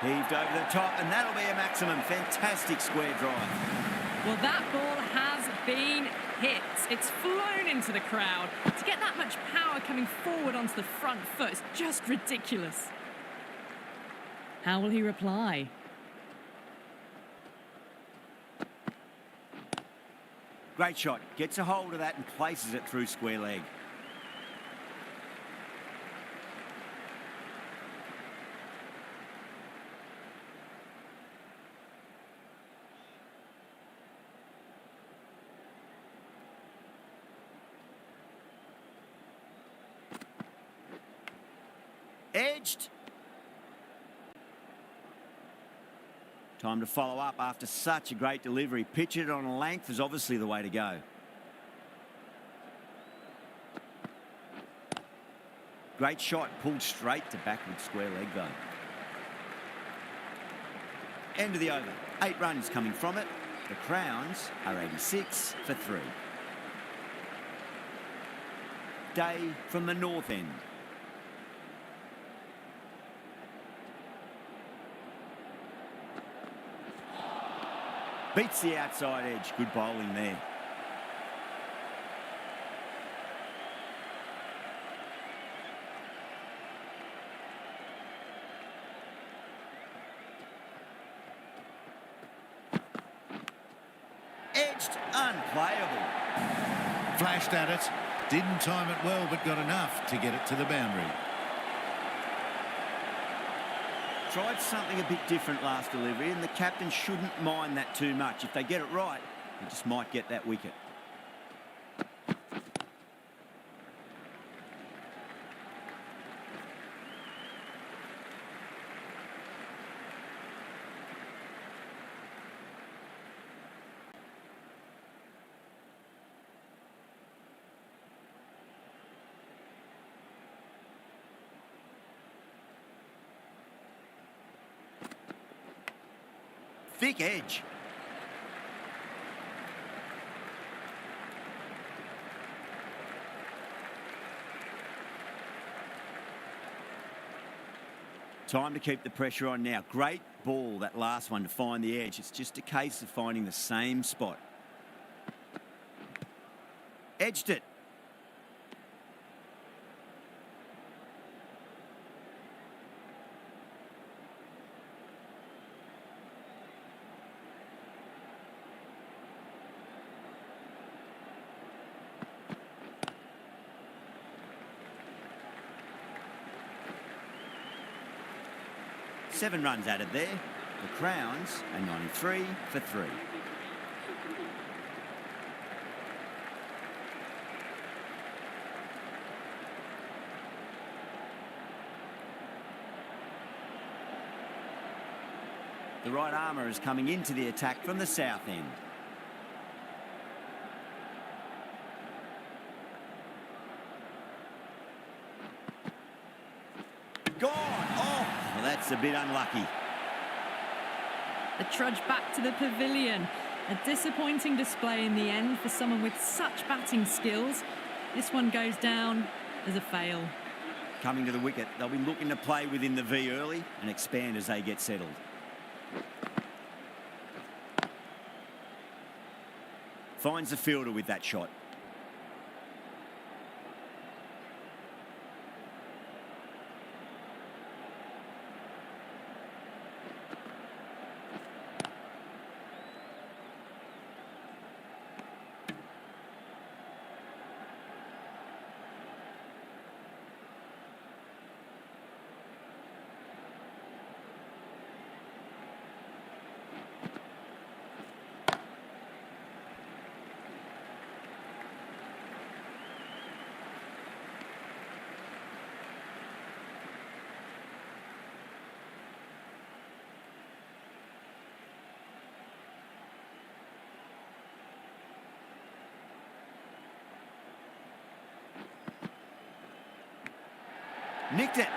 Heaved over the top, and that'll be a maximum. Fantastic square drive.
Well, that ball has been hit. It's flown into the crowd. To get that much power coming forward onto the front foot is just ridiculous. How will he reply?
Great shot. Gets a hold of that and places it through square leg. Edged. Time to follow up after such a great delivery. Pitch it on a length is obviously the way to go. Great shot, pulled straight to backward square leg though. End of the over. 8 runs coming from it. The Crowns are 86 for 3. Day from the north end. Beats the outside edge. Good bowling there. Edged, unplayable.
Flashed at it. Didn't time it well, but got enough to get it to the boundary.
Tried something a bit different last delivery, and the captain shouldn't mind that too much. If they get it right, they just might get that wicket. Thick edge. Time to keep the pressure on now. Great ball, that last one, to find the edge. It's just a case of finding the same spot. Edged it. Seven runs added there. The Crowns are 93 for 3. The right armour is coming into the attack from the south end. Gone! Oh, well, that's a bit unlucky.
The trudge back to the pavilion. A disappointing display in the end for someone with such batting skills. This one goes down as a fail.
Coming to the wicket, they'll be looking to play within the V early and expand as they get settled. Finds the fielder with that shot. Nicked it.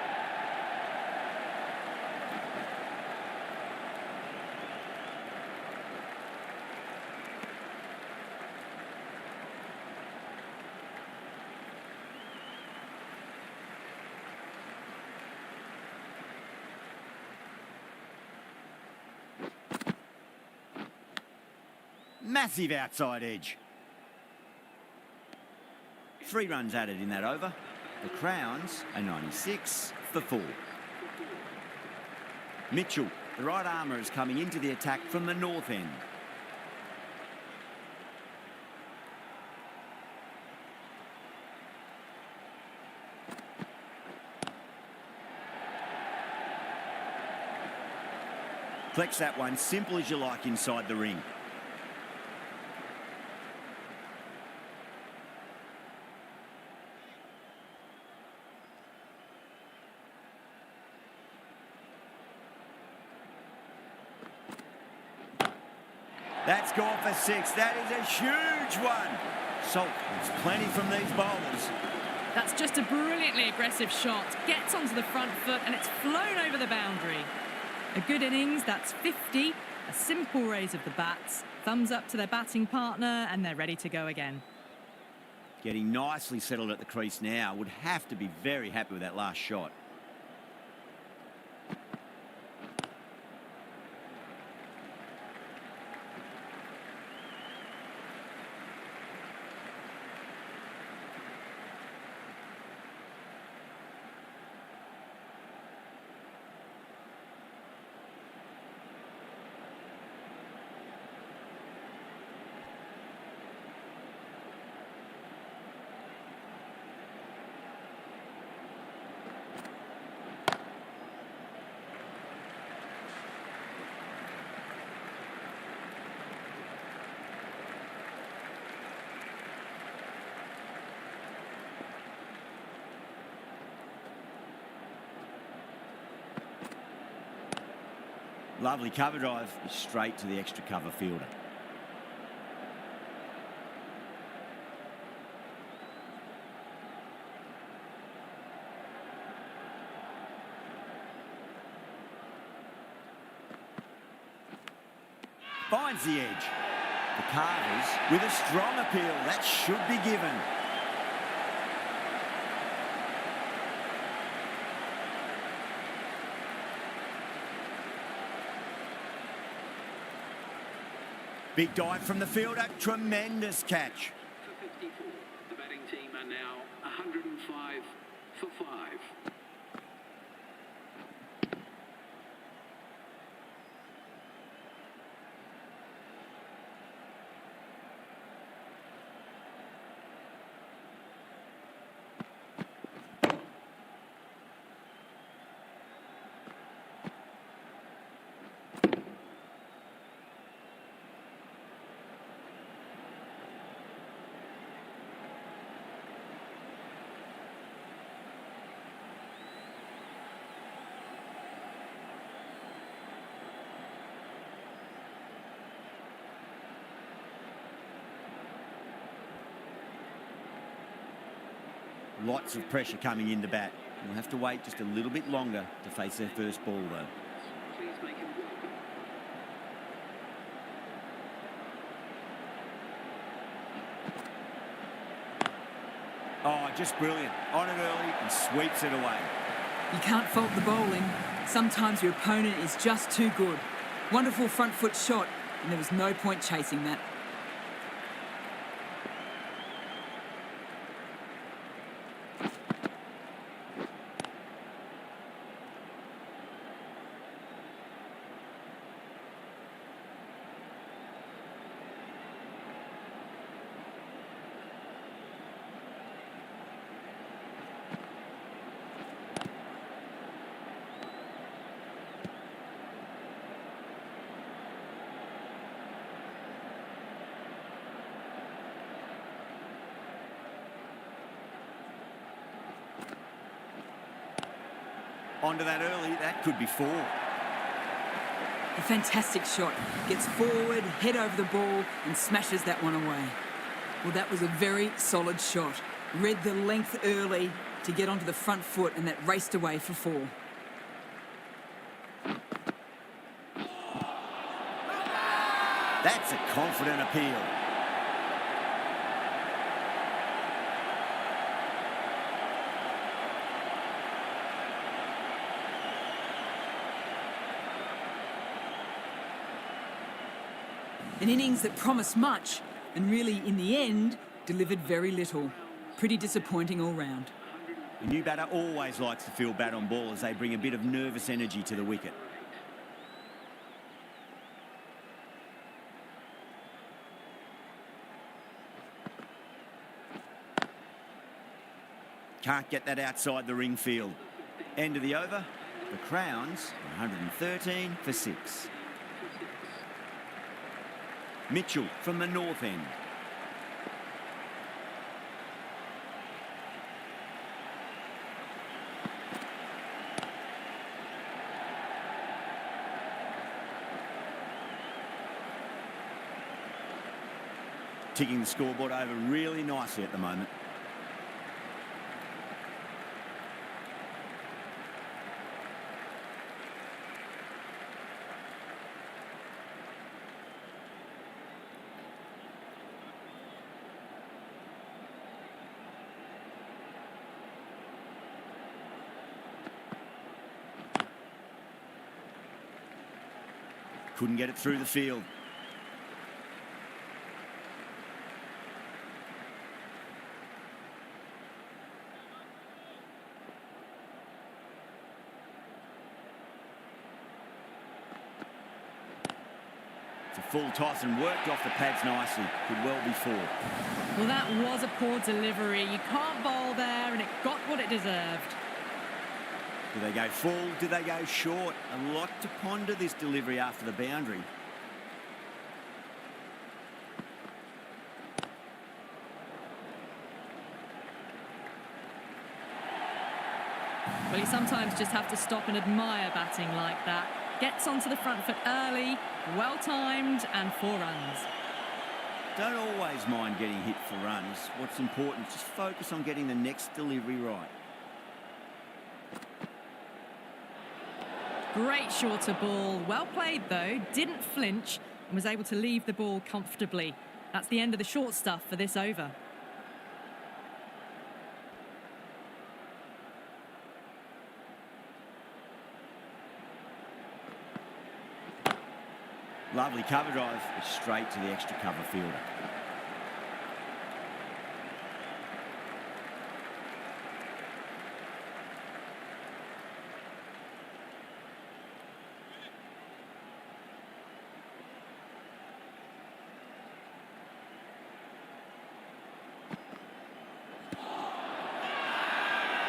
Massive outside edge. 3 runs added in that over. The Crowns are 96 for 4. Mitchell, the right armour, is coming into the attack from the north end. Flex that one, simple as you like, inside the ring. That's gone for 6. That is a huge one. Salt, there's plenty from these bowlers.
That's just a brilliantly aggressive shot. Gets onto the front foot and it's flown over the boundary. A good innings, that's 50. A simple raise of the bats. Thumbs up to their batting partner and they're ready to go again.
Getting nicely settled at the crease now. Would have to be very happy with that last shot. Lovely cover drive, straight to the extra cover fielder. Finds the edge. The Carvers with a strong appeal. That should be given. Big dive from the fielder. Tremendous catch.
For 54, the batting team are now 105 for 5.
Lots of pressure coming in to bat. We'll have to wait just a little bit longer to face their first ball, though.
Please make him welcome.
Oh, just brilliant. On it early and sweeps it away.
You can't fault the bowling. Sometimes your opponent is just too good. Wonderful front foot shot, and there was no point chasing that.
Onto that early, that could be 4.
A fantastic shot. Gets forward, head over the ball, and smashes that one away. Well, that was a very solid shot. Read the length early to get onto the front foot, and that raced away for 4.
That's a confident appeal.
An innings that promised much and really, in the end, delivered very little. Pretty disappointing all round.
The new batter always likes to feel bat on ball as they bring a bit of nervous energy to the wicket. Can't get that outside the ring field. End of the over. The Crowns, 113 for 6. Mitchell from the north end. Ticking the scoreboard over really nicely at the moment. Couldn't get it through the field. It's a full toss and worked off the pads nicely. Could well be 4.
Well, that was a poor delivery. You can't bowl there, and it got what it deserved.
Do they go full? Do they go short? A lot to ponder this delivery after the boundary.
Well, you sometimes just have to stop and admire batting like that. Gets onto the front foot early, well-timed, and 4 runs.
Don't always mind getting hit for runs. What's important is just focus on getting the next delivery right.
Great shorter ball. Well played, though. Didn't flinch and was able to leave the ball comfortably. That's the end of the short stuff for this over.
Lovely cover drive, but straight to the extra cover fielder.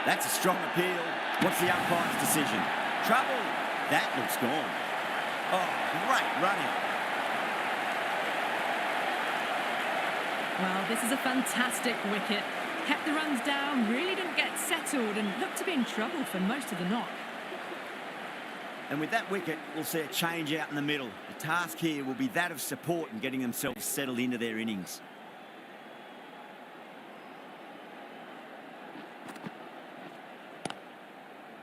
That's a strong appeal. What's the umpire's decision? Trouble. That looks gone. Oh, great running.
Well, this is a fantastic wicket. Kept the runs down, really didn't get settled and looked to be in trouble for most of the knock.
And with that wicket, we'll see a change out in the middle. The task here will be that of support and getting themselves settled into their innings.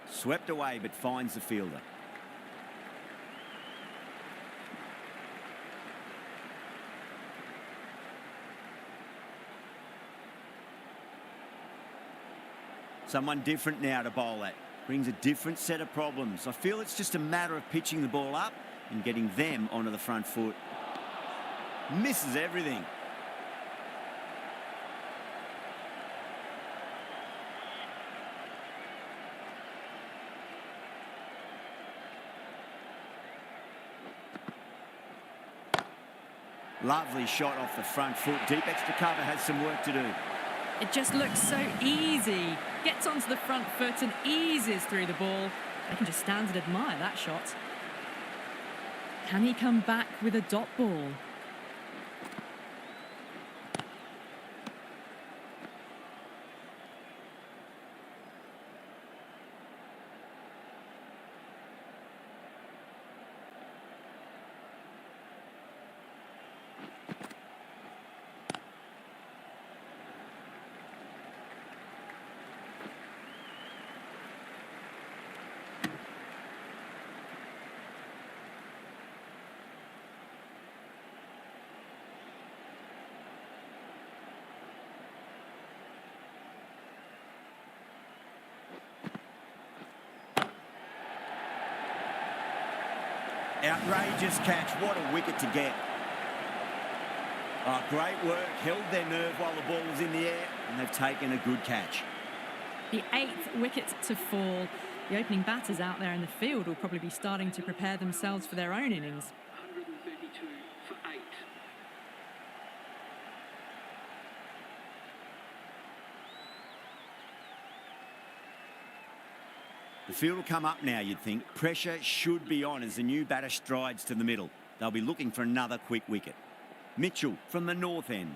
Swept away, but finds the fielder. Someone different now to bowl at. Brings a different set of problems. I feel it's just a matter of pitching the ball up and getting them onto the front foot. Misses everything. Lovely shot off the front foot. Deep extra cover has some work to do.
It just looks so easy. Gets onto the front foot and eases through the ball. I can just stand and admire that shot. Can he come back with a dot ball?
Outrageous catch. What a wicket to get. Oh, great work. Held their nerve while the ball was in the air, and they've taken a good catch.
The 8th wicket to fall. The opening batters out there in the field will probably be starting to prepare themselves for their own innings.
132 for 8.
The field will come up now, you'd think. Pressure should be on as the new batter strides to the middle. They'll be looking for another quick wicket. Mitchell from the north end.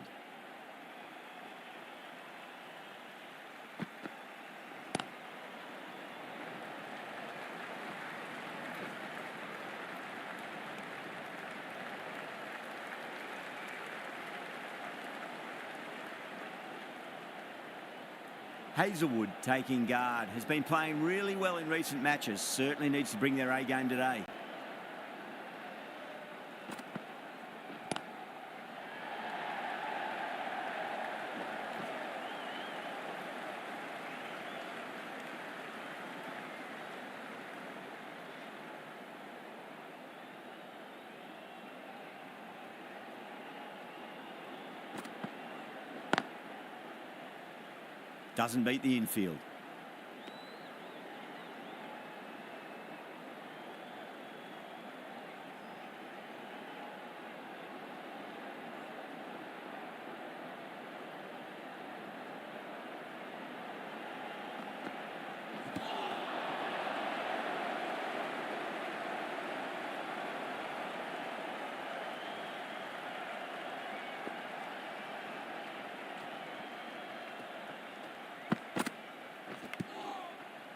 Hazelwood taking guard. Has been playing really well in recent matches. Certainly needs to bring their A game today. Doesn't beat the infield.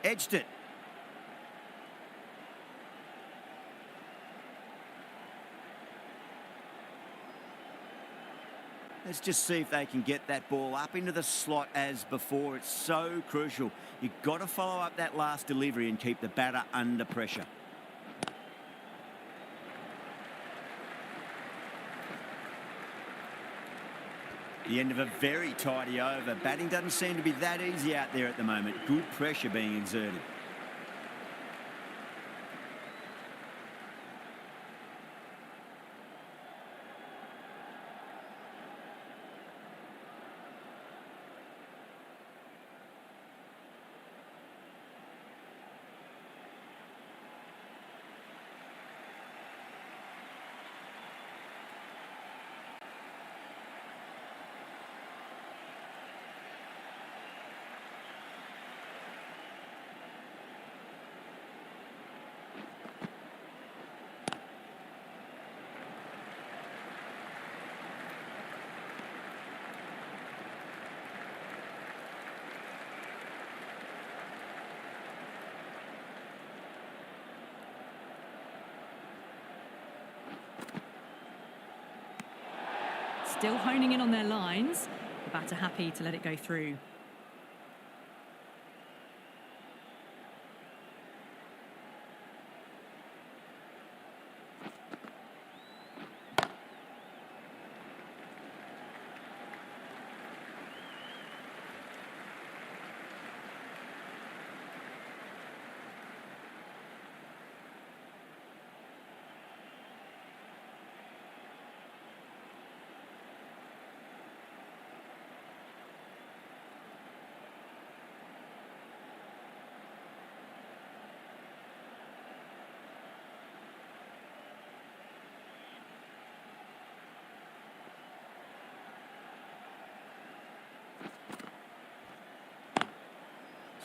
Edged it. Let's just see if they can get that ball up into the slot as before. It's so crucial. You've got to follow up that last delivery and keep the batter under pressure. The end of a very tidy over. Batting doesn't seem to be that easy out there at the moment. Good pressure being exerted.
still honing in on their lines. The batter happy to let it go through.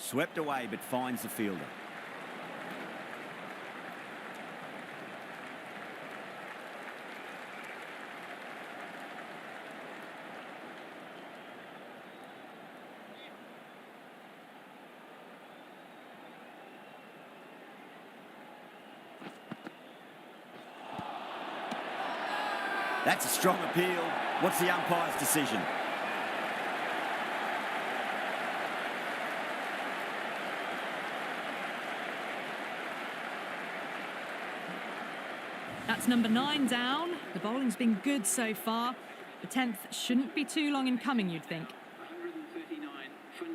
Swept away but finds the fielder. That's a strong appeal. What's the umpire's decision?
That's number 9 down. The bowling's been good so far. The 10th shouldn't be too long in coming, you'd think.
139 for 9.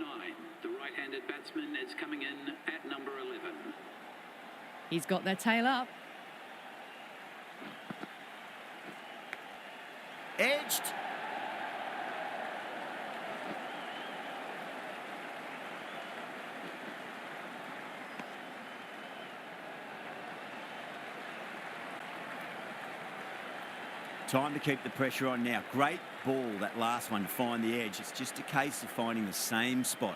The right-handed batsman is coming in at number 11.
He's got their tail up.
Edged. Time to keep the pressure on now. Great ball, that last one, to find the edge. It's just a case of finding the same spot.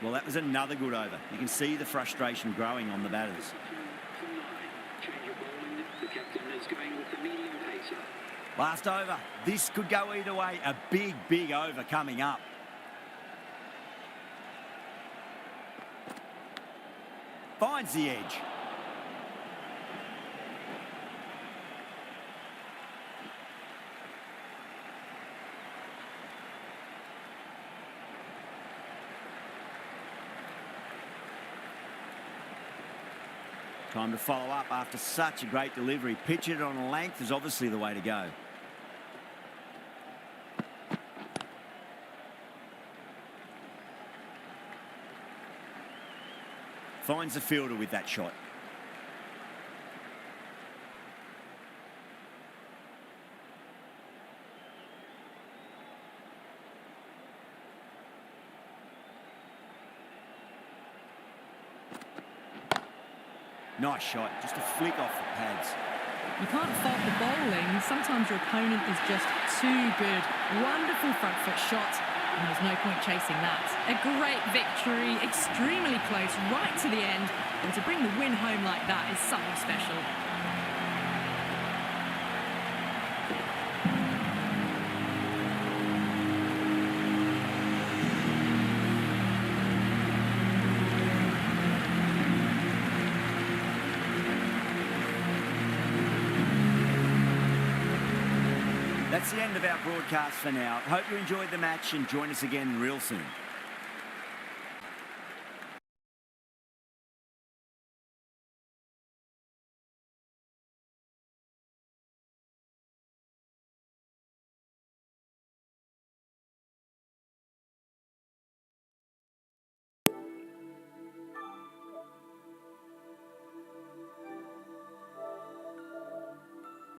Well, that was another good over. You can see the frustration growing on the batters.
For 9. Change of bowling. The captain is going with the medium pacer.
Last over. This could go either way. A big, big over coming up. Finds the edge. Time to follow up after such a great delivery. Pitch it on a length is obviously the way to go. Finds the fielder with that shot. Nice shot, just a flick off the pads.
You can't fault the bowling. Sometimes your opponent is just too good. Wonderful front foot shot, and there's no point chasing that. A great victory, extremely close, right to the end. And to bring the win home like that is something special.
That's the end of our broadcast for now. Hope you enjoyed the match and join us again real soon.